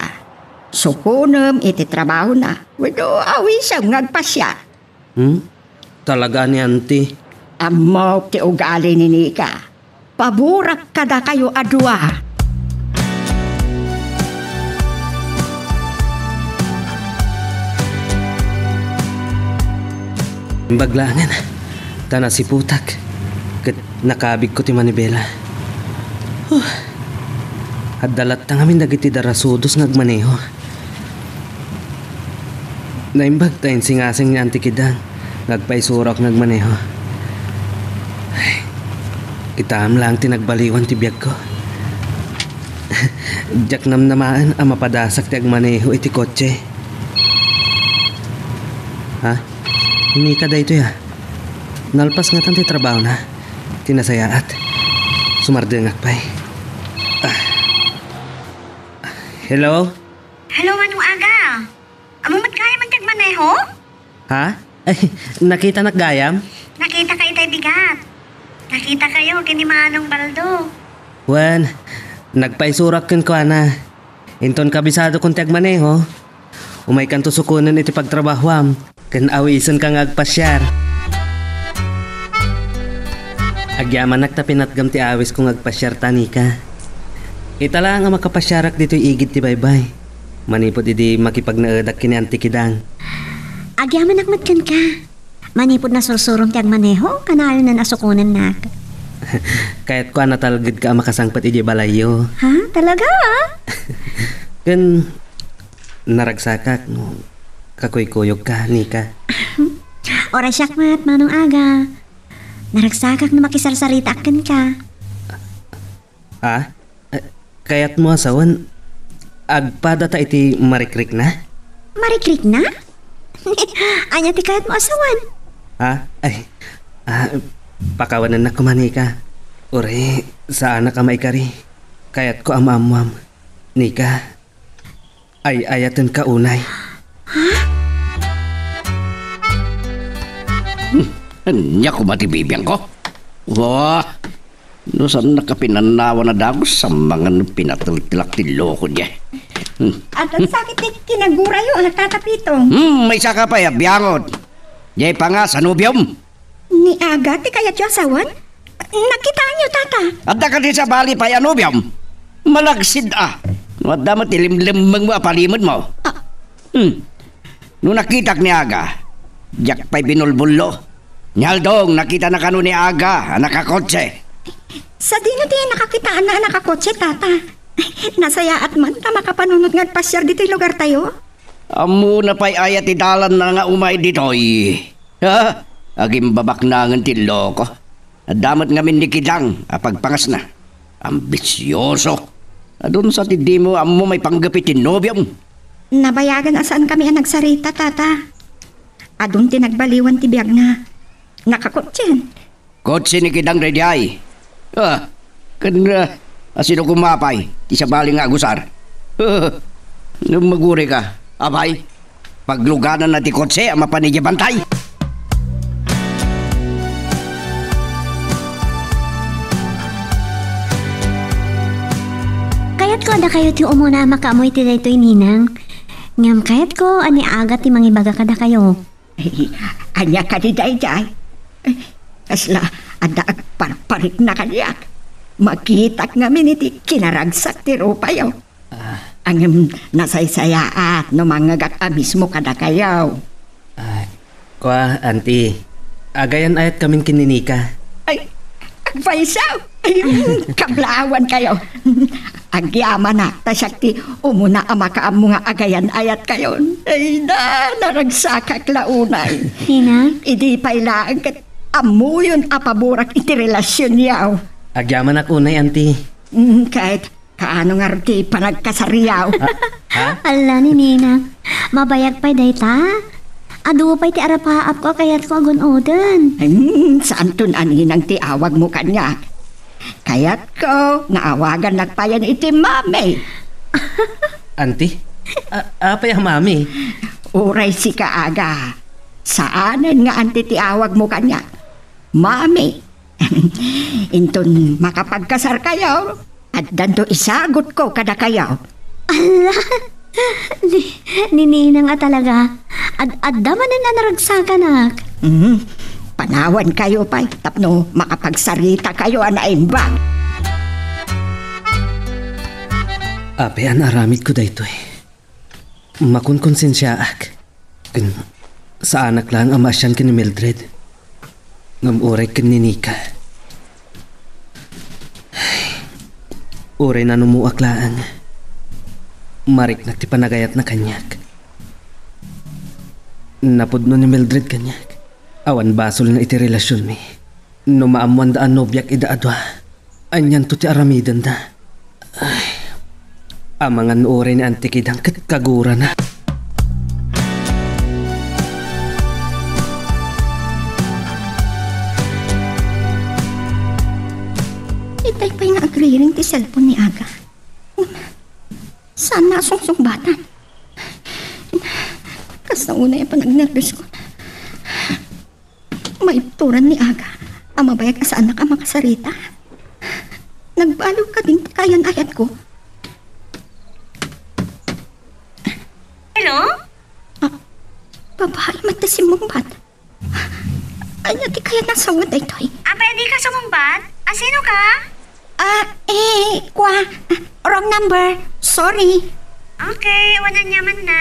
Sukunem iti trabaho na. Wado awisam nga agpasyar. Talaga ni anti. Amaw ti ugali ni Nika. Paburak kada kayo adwa. Baglangan. Tana si putak. Kat nakabig ko ti manibela. At dalat na ngamin dagiti darasudos ngagmaneho. Naimbag tayo singasing ni Antikidang. Nagpaisurak ngagmaneho. Ay, itaam lang tinagbaliwan ti biyag ko. Diyak namnamaan ang mapadasak ti agmaneho iti kotse. Ha? Hindi ka da ito ya. Nalpas nga tanti trabaho na. Tinasayaat. Sumardengak pa'y. Hello? Hello, anong aga? Amumat kaya man maneho? Ha? Ay, nakita gayam? Nakita kayo tayo bigat. Nakita kayo, kinimanong baldo. Wan, nagpaisurak kin ko na. Inton kabisado kong maneho. Umay kanto sukunan iti pagtrabahoam. Kan awisan kang agpasyar. Agyaman ta pinatgam ti awis kong agpasyar tanika. Ita lang ang makapasyarak dito igid ti baybay. Manipod idi makipagnaadak kini Antikidang. Agyaman nakmatkan ka. Manipod na sursurong ti agmaneho, kanayo na nasukunan nak. Kahit ko natalgid ka makasangpat idi balayo. Ha? Talaga? Kan naragsakak no. Kakuy-kuyog ka, Nika. Oras syakmat, manong aga. Naragsakak na makisarsaritakan ka. Ah? Kaya't mo asawan, agpada ta iti marikrik na? Marikrik na? Anya ti kayat mo asawan. Pakawanan na kumanika. Uri, saan na ka maikari? Kaya't ko amam-am. Nika, ay ayatan ka unay. Anya ko matibibiyang ko? Wah, no saan nakapinanawa na dagos sa mga pinatultilak tiloko niya. At ang sakit ni kinagura yun, tatapitong. May saka pa biyangot. Jay pa nga sa nubyom. Ni Aga, ti kaya tiyo asawan? Nakita niyo, tata. At ka din sa bali pa yan nubyom. Malagsid Nuwad damat ilimlimang mo apalimod mo. Nung nakitak ni Aga, jak pa'y binulbulo. Nyaldong, nakita na kano ni Aga, nakakotse. Sa dino di nakakitaan na nakakotse, tata. Nasaya at man ta makapanunod nga pasyar dito yung lugar tayo. Amo na pa'y ayat idalan na nga umay ditoy. Ha? Aging babak na ng tilo ko. Damat ngamin ni Kidang, apagpangas na. Ambisyoso. Adun sa tindi mo, amo may panggapitin nobyong. Nabayagan asaan kami ang nagsarita, tata. Adun tinagbaliwan ti biyag na. Nakakotsen. Kotse ni Kidang ready ay. Asino kumapay, isa baling nga agusar. Nung maguri ka, abay, pagluganan na ti kotse, ang mapanidya bantay. Kayat ko da kayo ti umuna makaamoy ti daytoy ninang. Ngam kayat ko ani aga ti mangibaga kada kayo. Anya ka di day-day. Kasla, ada agparparik na kanyak. Makitak nga miniti kinaragsak ti rupayaw. Ang nasaysayaat no mga gatamis mo kada kayaw. Kwa, auntie. Agayan ayat kaming kininika. Ay, agpaisaw. Ay, kablawan kayo. Agyaman na, tasakti umuna amakaam mo nga agayan ayat kayo. Ay na, naragsakak launay. Ninang? Idi pailaan kat amuyon apaburak iti relasyon yaw. Agyaman ak unay, auntie. Kahit kaano nga ti panagkasariyaw. Ala ni ninang. Mabayag pa'y dayta. Adu pa'y ti arapaap ko kayat ko agun oden. Saan tun aninang ti awag mo kanya? Kayat ko, naawagan nagpayan iti mami. Auntie? Apay ang mami? Uray si kaaga. Saanan nga anti ti awag mo kanya? Mami. Inton makapagkasar kayo, at danto isagot ko kada kayo. Ala! Nininang talaga. Ad-daman na naragsakan ak. Panawan kayo pa, tapno makapagsarita kayo anaimbag. Apay an aramid ko daytoy. Makunkonsensya ak. Sa anak lang ang masyan kin ni Mildred. Ngamuray kin ni Nika. Uray na numuak laan. Marik na ti panagayat na kanyak. Napudno ni Mildred kanyak. Awan basol na iti relasyon mi. No maamuan daan nobyak idaadwa. Anyan to ti aramidan da. Ay, amangan uray ni antikidang kagura na. Itay pa yung agriring ti cellphone ni Aga. Saan nasungsungbatan? Kas na una yung panagnervous ko. Maipturan ni Aga. Ang mabayag sa anak ang makasarita. Nagbalo ka din kayan ayat ko. Hello? Babae matasimong bat. Anya ti kaya nasawad ay toy. Pwede ka sumumbat? Sino ka? Wrong number. Sorry. Okay, wanan yaman na.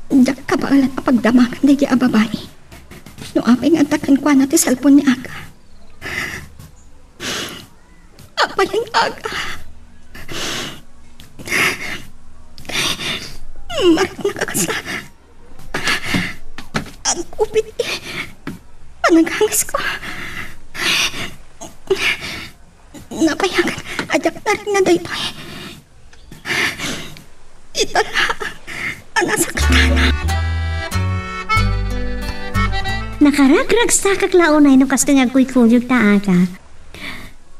Diyak ka ba alat pagdamakan na diya babae? No apay nga takan kwa na ti cellphone ni Aga. Apay ang Aga. Marat nakakasa. Ang kupit panaghangas ko. Napayagan, ajak na rin na dito. Itala, ang nasa katana. Nakaragrag sa kaklaunay no kasto nga kuy-kuyog ta aga.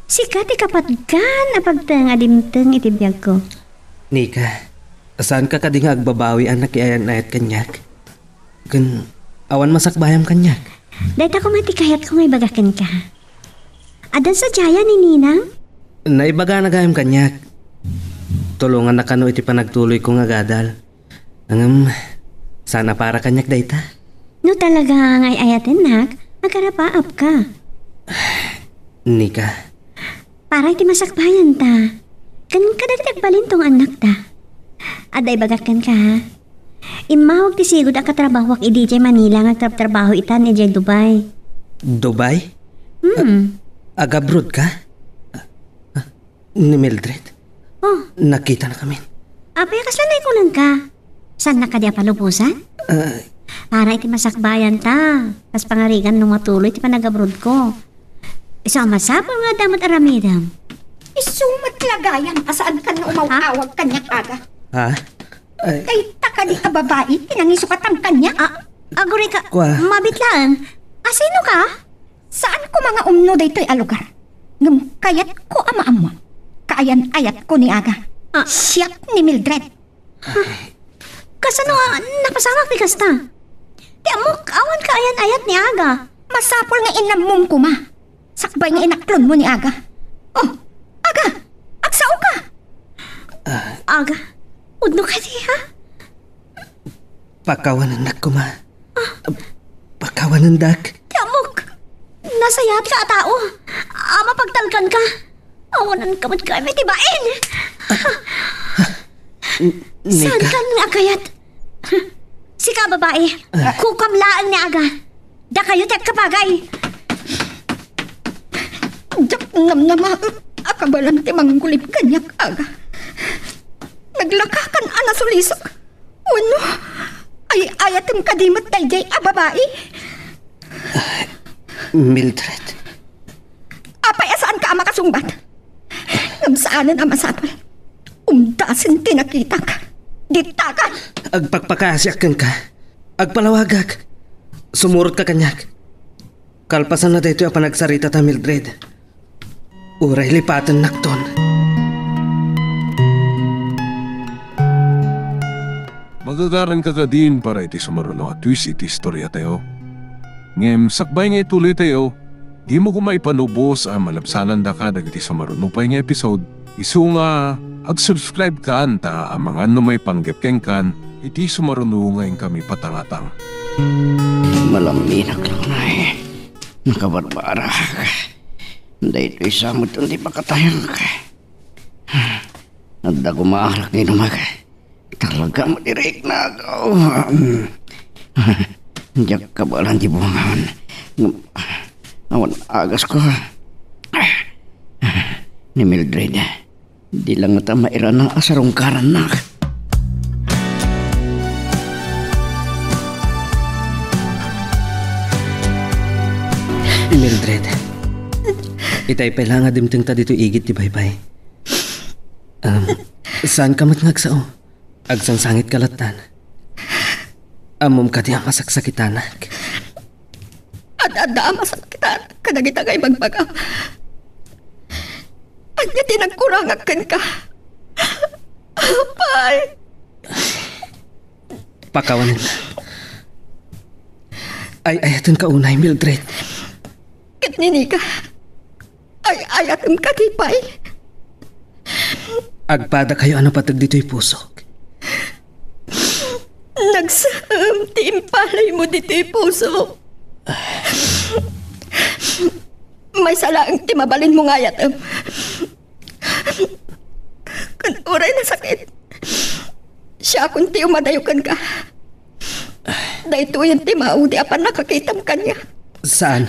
Sikat ikapatgan na pagtang adimteng itibiyag ko. Nika, saan ka kading agbabawi ang nakiayan na at kanyak? Kan, awan masakbayam kanyak. Dahit ako matikayat ko ngay bagakan ka. Adan sa jaya ni Ninang? Naibaga na gayam kanyak. Tulungan na kano iti panagtuloy kong agadal. Sana para kanyak dayta. No talaga ngay ayatin nak, magkarapaap ka. Nika, Para iti masakbayan ta. Kanin ka dagdag balintong anak ta. Aday bagakan ka ha. Imawag ti sigod ang katrabahwak i DJ Manila nga trabaho itan i DJ Dubai. Dubai? Hmm. Agabrod ka? Ni Mildred? Oh, Nakita na kami. apay kaslanay ko lang ka. Saan na ka diya palupusan? Para iti masakbayan ta. Kas pangarigan nung matuloy ti panagabrod ko. Iso masapol nga damat aramidam. Isumat lagayan, asaan ka na umawawag kanyak aga. Ha? Kay taka di ka babae, tinangisukat ang kanya. Aguri ka, Kwa? mabitlaan. Sino ka? Saan ko mga umno daytoy a lugar? Ngem kayat ko ama-ama. Kaayan-ayat ko ni aga. Siyak ni Mildred. Kasano napasangak ni Kasta? Ti amok, awan ka ayan-ayat ni Aga. Masapol nga inamum ko ma. Sakbay nga inaklon mo ni aga. Oh, aga! Agsao ka! Aga, udno ka di ha? Pakawanan na kuma. Pakawanan dak. Ti amok, nasayat ka tao. Ama pagtalkan ka. Awanan ka mat kami tibain. Saan Nika, ka nga kayat? Sika babae, kukamlaan ni Aga. Da kayo tek kapagay. Jak namnama, akabalan ti manggulip kanyak aga. Naglakakan ana sulisok. Uno, ay ayatim kadimat dayjay a babae. Mildred. Apay asaan ka ama kasungbat? Ngamsaanan ama sapal. Umdasin tinakita ka. Ditakan. Agpagpakasyakan ka. Agpalawagak. Sumurot ka kanyak. Kalpasan na dito ang panagsarita ta Mildred. Uray lipatan nakton. Magagaran ka din para iti sumaruno at twist iti istorya tayo. Ngem sakbay nga ituloy tayo, di mo kumaipanubos ang malabsanan da ka dagiti sumaruno pa nga episode. Isu nga, ag-subscribe ka anta ang mga may panggepkeng kan, iti sumaruno ngayon kami patangatang. Malaminak lang na eh. Nakabarbara ka. Dahil ito'y samot hindi pakatayang ka. Nagda kumaarak din umag. Talaga mo direk na ako. Diyak ka ba lang di bungawan. Awan agas ko. Ni Mildred. Di lang ata maira ng asarong karan na. Mildred. Itay pala nga dimteng ta dito igit ti baybay. Saan ka matngagsao? Agsang sangit kalatan. Amom ka di ang masaksakitanak. Ada masakitan. Kadagitagay magbagaw. Anya tinagkurangakan ka. Apay. Pakawanan ka. Ay ayatan ka unay, Mildred. Kitnini ka. Ay ayatim ka tipay. Agpada kayo ano patag dito'y pusok. Nagsam timpalay mo dito'y puso. May salaang timabalin mo nga yatam. Kan oray na sakit. Siya kung ti umadayukan ka. Dahito yung timaudi apan nakakitam kanya. Saan?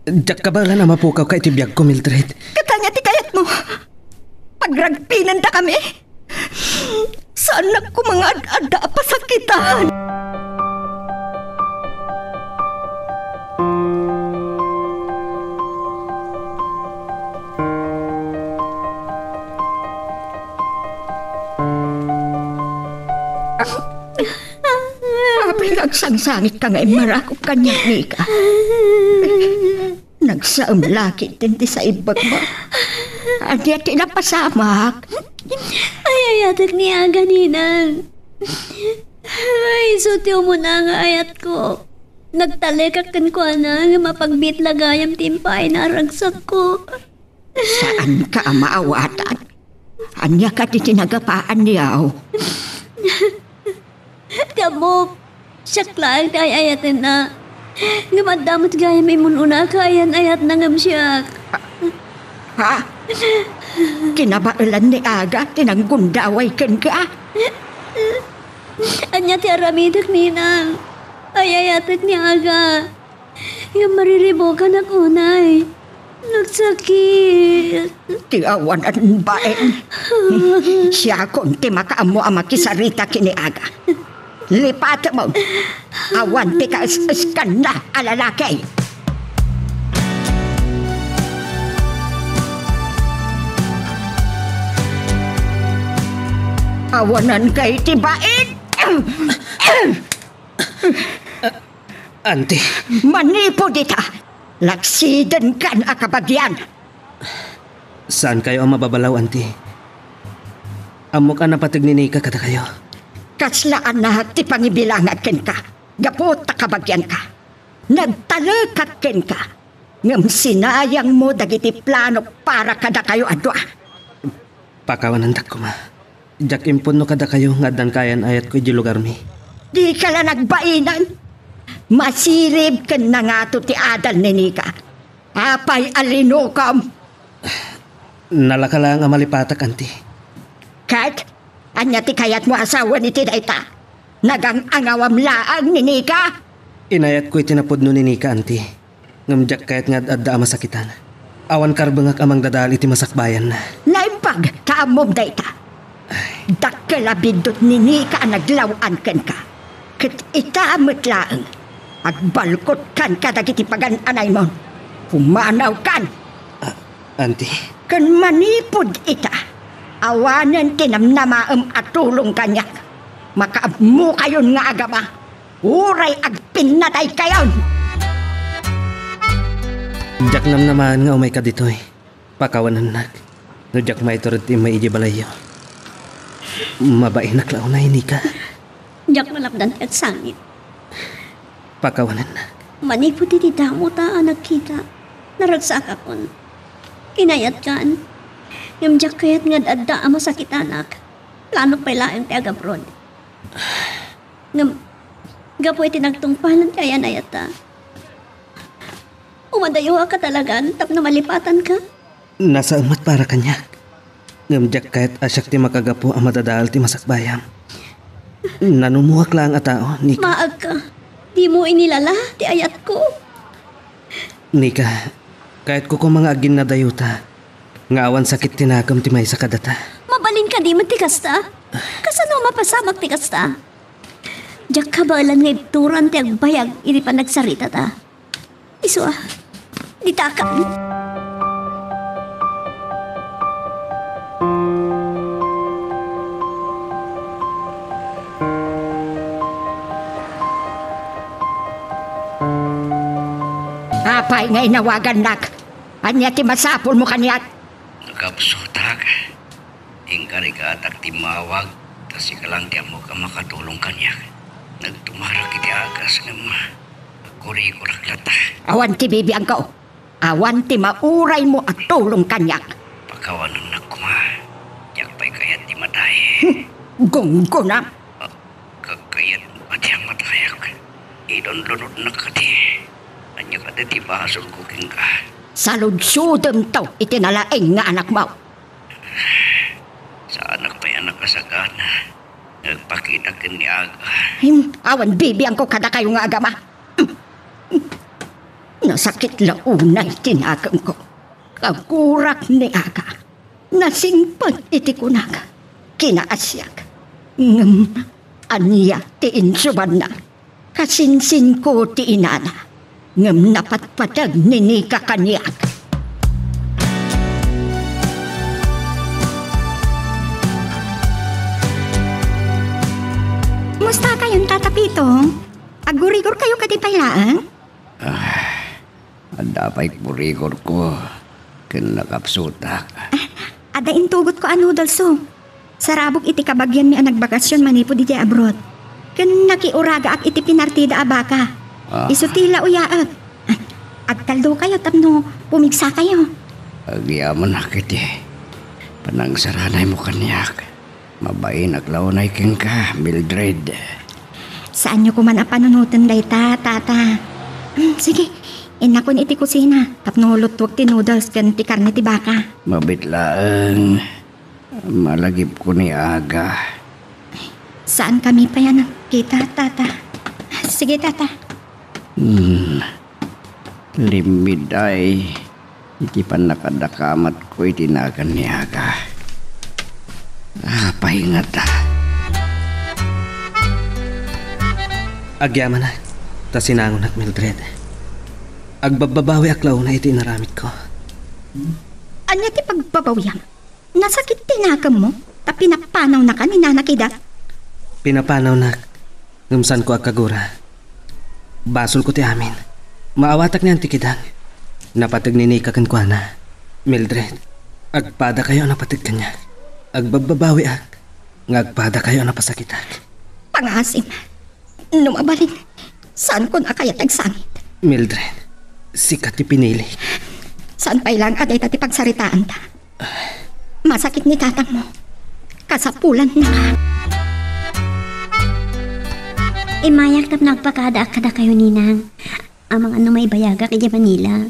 Diyak ka ba na mapukaw ka itibiyag ko, Mildred? Katanya ti kayat mo. Pagragpinan ta kami. Sa anak ko mga ada pasakitan. Nagsangsangit ka nga marakop kanya ni ka. Nagsaumlakit din sa ibag mo. Adi at inapasamak. Ay, ayatak niya ganinang. Ay, sutiw mo na nga ayat ko. Nagtalikakan ko na nga mapagbit lagayam timpay na ragsak ko. Saan ka maawatan? Anya ka titinagapaan niyaw. Kamu, siyak lang tayo ayatin na. Nga madamot gaya may mununa kayan ayat na ngam siyak. Ha? Kinabailan ni Aga, tinanggundaway ken ka? Anya ti aramidak ninang. Ay ayatak ni Aga. Nga mariribokan ako, nay. Nagsakit. Tiawan at baen. Siya kung ti makaamo ang makisarita kini Aga. Lipat mo. Awan ti ka iskan na alalaki. Awanan kay tibain. Auntie. Manipo dita. Laksiden kan akabagyan. Saan kayo ang mababalaw, Auntie? Amo ka na patigninika kada kayo. Kaslaan na ti pangibilangan ken ka. Gapot takabagyan ka. Nagtalekak ken ka. Ngam sinayang mo dagiti plano para kada kayo adwa. Pakawanan dak ko ma. Jak impon no kada kayo nga dan kayan ayat ko di lugar mi. Di ka lang nagbainan. Masirib ken na nga to ti adal ni Nika. Apay alinokam. Nalaka lang ang malipatak, Auntie. Kat, anya ti kayat mo asawa ni Tidayta. Nagang angawam laang ni Nika. Inayat ko itinapod no ni Nika, Auntie. Ngamjak kayat nga adda masakitan. Awan karbangak amang dadal iti masakbayan na. Naimbag, kaamom dayta. Dakkalabindot ni Nika ang naglawan ken ka. Kat itamot laang. Agbalkot kan kadagiti pagan-anay mo. Pumanaw kan. Auntie. Kan manipod ita. Awanan tinamnamaam at tulong kanyak. Makaabmo kayon nga agama. Uray agpinatay kayon. Jak nam naman nga umay ka ditoy. Pakawanan nag. No jak maiturot may iji balayo. Mabain na klaw na Nika. Jak malapdan at sangit. Pakawanan nag. Manipod iti damo ta nagkita. Naragsak akon. Inayat kan. Ngam jak kayat nga adda ang masakit anak. Plano pa ilaang ti agabrod. Ngam, gapoy tinagtungpalan kaya nayat ta. Umadayo ka talagan tap na malipatan ka. Nasa umat para kanya. Ngamjak kahit asyak ti makagapo ang madadal ti masakbayam. Nanumuhak lang ang tao, Nika. Maag ka. Di mo inilala, ti ayat ko. Nika, kahit ko mga agin na dayuta, nga awan sakit tinakam ti may sa kadata. Mabalin ka di man ti kasta. Kasano mapasamak ti kasta. Diyak kabalan nga ituran ti agbayag, hindi pa nagsarita ta. Iso di takam. Apay ngay nawagan nak. Anya ti masapol mo kaniyat. Nagapsutag. Ingkari ka atak timawag. Tas ikalang ti mo ka makatulong kanya. Nagtumarak iti agas nga kuri ko laklata. Awan ti bibi ang kao. Awan ti mauray mo at tulong kanyak. Pagkawanan na kuma. Yak pa'y kayat ti matay. Gunggo na. Kagkayat pati ang matayak. Idon-lunod na ka ti. Anya ka ti basol kuking ka. Saludsudem to itinalaing nga anak mo. Sa anak pa'y anak kasagana. Nagpakita ka ni Aga. Awan bibi ang ko kada kayo nga agama. Nasakit launay tinagam ko. Kagurak ni Aga. Nasingpag iti kunag. Kinaasyak. Aniya ti insuban na. Kasinsin ko ti inana. Napatpatag ni kakanyak. Musta kayong tatapitong? Agurigor kayo katipaylaan? Adapay purigor ko. Kinakapsutak. Adain tugot ko noodles so. Sarabog iti kabagyan mi ang nagbakasyon manipo di abroad. Ken nakiuraga ak iti pinartida abaka. Isutila uyaag. Agtaldo kayo tapno pumigsa kayo. Agyaman nakit Panang saranay mo kanyak. Mabain aglaunay king ka, Mildred. Saan nyo kuman apanunutan day tata? Sige, inakon iti kusina. Tapno lutwag ti noodles ken ti karne ti baka. Mabitlaang. Malagip ko ni Aga. Saan kami pa yan kita, tata? Sige, tata. Limid ay iti pan nakadakamat ko itinagan ni Aga. Pahingat Agyaman na, ta sinangon at Mildred. Agbababawi aklaw na iti naramit ko. Anya ti pagbabawyang? Nasakit tinakam mo? Ta pinapanaw na ka ni nanakidat? Pinapanaw na, ngumsan ko agkagura. Basol ko ti amin. Maawatak niyan ti kidang. Napatag ni Nika kan kwa na. Mildred, agpada kayo napatag kanya. Agbababawi ag. Ngagpada kayo napasakitak. Pangasim. Numabalin. Saan ko na kaya tagsangit? Mildred, sikat ti pinili. Saan pa ilang aday tati pagsaritaan ta? Masakit ni tatang mo. Kasapulan na ka. Imayak tap nagpakada kada kayo ninang. Ang mga may bayaga kay Manila.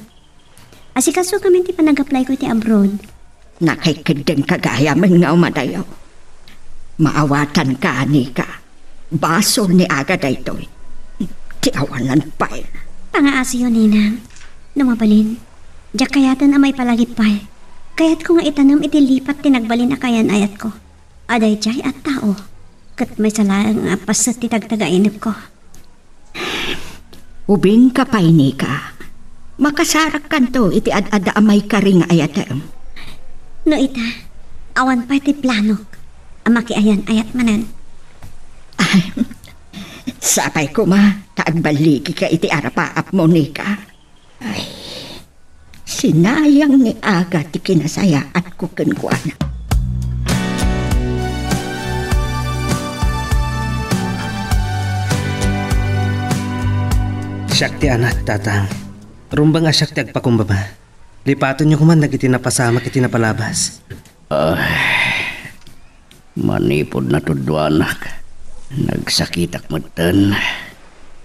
Asikaso kami ti panag-apply ko ti abroad. Nakikideng kagaya man nga umadayaw. Maawatan ka, Nika. Basol ni Aga daytoy. Ti awanan pa. Pangaasi yun, ninang. Numabalin. Diyak kayatan amay palagip pa. Kayat ko nga itanam iti lipat tinagbalin akayan ayat ko. Aday jay at tao. Kat may salang apas sa titagtagainip ko. Ubing ka pa, Nika. Makasarak kanto iti ad-ada amay karing ayatem. No ita, awan pa iti planok. Amaki ayan ayat manan. Sapay ko ma, taagbaliki ka iti arapaap mo, Nika. Ay, sinayang ni Aga ti kinasaya at kukenkwana. Siyak ti anak, tatang. Rumbang asyak ti agpakumbaba. Lipaton nyo kuman nagiti napasama kiti napalabas. Manipod na tudwanak. Nagsakitak matan.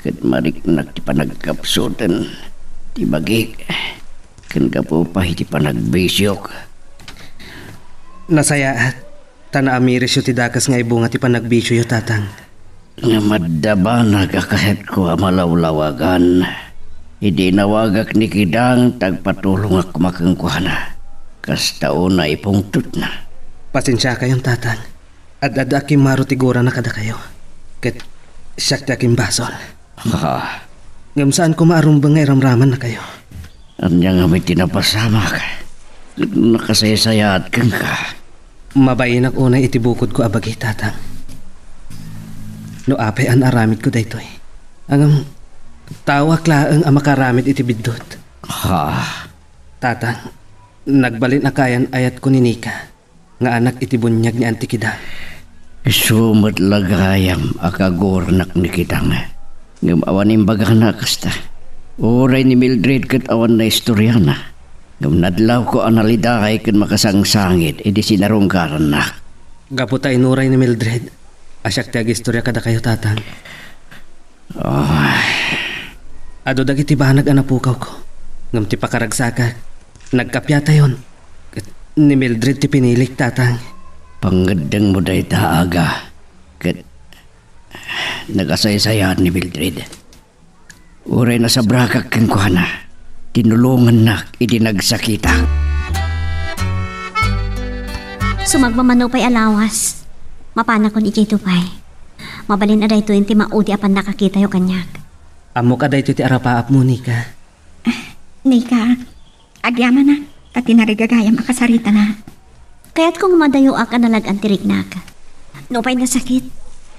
Kat mariknak ti panagkapsutan. Ti bagik. Kan kapupay ti panagbisyok. Nasayaat. Tana amiris yu ti dakas nga ibunga ti panagbisyo yu, tatang. Nga madaba nagakahet ko amalawlawagan. Hindi nawagak ni Kidang tagpatulong ak makangkuhana. Kastaon na ipungtut na. Pasensya kayong tatang. Ad-ada aking marutigura na kada kayo. Kat siyak ti aking basol. Ngamsaan ko maarumbang nga iramraman na kayo. Anya nga may tinapasama ka. Nakasaysayaat kang ka. Mabayin ak unay itibukod ko abagi, tatang. No apay an aramid ko daytoy. Ang tawak laang ang makaramid iti biddot. Tatang, nagbalin akayan ayat ko ni Nika. Nga anak iti bunyag ni Auntie Kidang. Sumat lagayam akagornak ni Kidang. Ngam awan imbaga na kasta. Oray ni Mildred kat awan na istorya na. Ngam nadlaw ko analidahay kat makasangsangit edi sinarungkaran na. Gaputa inuray ni Mildred. Asyak ti agistorya kada kayo, tatang. Ado dagiti banag anapukaw ko. Ngam ti pakaragsaka. Nagkapyata yon. Ni Mildred ti pinilik, tatang. Pangadang mo day taaga. Kat nagasaysayaan ni Mildred. Uray na sa brakak kang kuhana. Tinulungan na idinagsakita. Sumagmamano pa'y alawas. Mapana kon iti tupay. Mabalin aday to inti maudi apan nakakita yo kanyak. Amo ka day ti arapaap mo, Nika. Nika, agyaman na. Tati narigagayam akasarita na. Kaya't kung madayo ak analag ang tirignak. Nupay na sakit.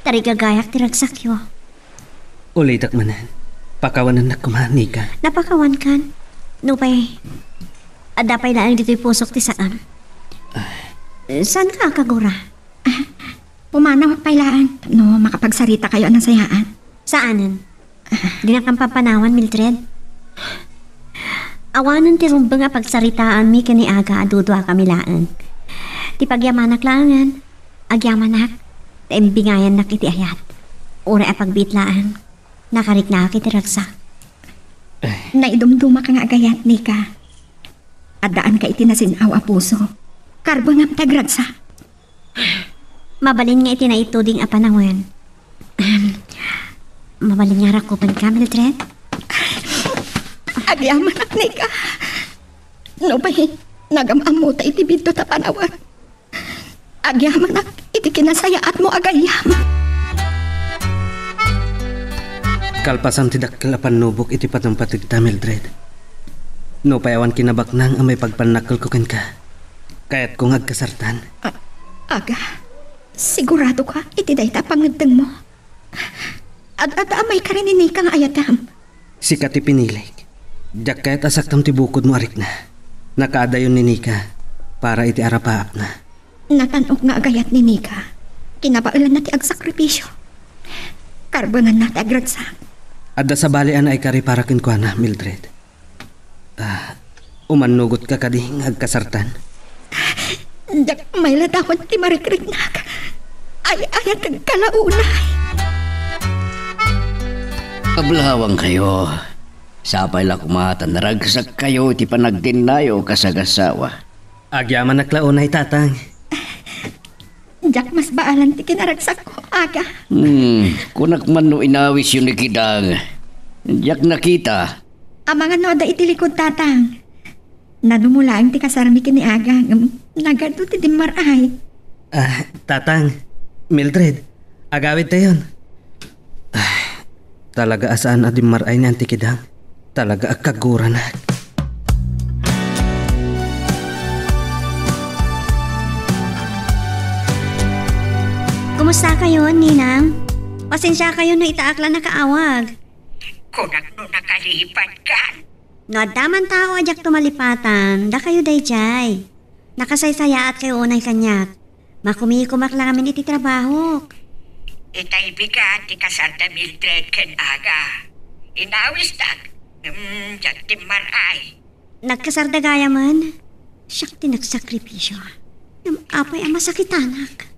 Tarigagayak tiragsakyo. Ulitak manan. Pakawanan na kumahan, Nika. Napakawan kan. Nupay. Adapay na ang dito'y pusok ti saan. Saan ka kagura? Pumanaw pailaan. No, makapagsarita kayo ng sayaan. Saanan? Di na kang papanawan, Mildred. Awanan ti rumba nga pagsaritaan mi kaniaga adudwa kamilaan. Ti pagyamanak langan, agyamanak, ti imbingayan na kiti ayat. Ura a pagbitlaan, nakarik na kiti ragsak. Naidumduma ka nga agayat, Nika. Adaan ka itinasinaw a puso. Karbo nga tagragsa. Mabalin nga iti na ito ding apanawan. Mabalin nga rakupan ka, Mildred. Agyaman na, Nika. No ba, nagamamuta iti bidto ta panawan. Agyaman na, iti kinasayaat mo agayam. Kalpasam ti dakkel apan nubok iti patampatig ta, Mildred. No payawan kinabaknang ang may pagpanakal ko ken ka. Kaya't kung agkasartan. Aga, sigurado ka, iti day ta pangagdang mo. At amay ka rin ni Nika nga ayatam. Sikat ti pinilig. Diyak kaya't asaktam ti bukod mo arik na. Nakaadayon ni Nika para iti arapaap na. Natanok nga agayat ni Nika. Kinabailan na ti agsakripisyo. Karbangan na ti agragsak. Adda sa balian ay kari para kinkwana, Mildred. Umanugot ka kading agkasartan. Dak may ladawat ti marikrignak. Ay ayat ang kalaunay. Kablawang kayo. Sapay la kumatan naragsak kayo ti panagdinayo kasagasawa. Agyaman naklaunay, tatang. Dak mas baalan ti kinaragsak ko, aga. Kunak man no inawis yun ni Kidang. Yak nakita. Ang mga noda itilikod, tatang. Nanumula ang ti kasarami kini aga. Nagado ti dimaray. Tatang, Mildred, agawid tayon. Talaga asaan adim maray ni Antikidang. Talaga agkagura na. Kumusta kayo, Ninang? Pasensya kayo na itaakla na kaawag. Kunak no nakalipat ka. No, daman tao ajak tumalipatan. Da kayo dayjay. Nakasaysaya at kayo unay kanyak. Makumikumak lang kami iti trabaho. Itay bigat ti kasarta Mildred ken aga. Inawis tak. Jak ti maray. Nagkasardagaya man. Siyak tinagsakripisyo. Apay ang masakitanak.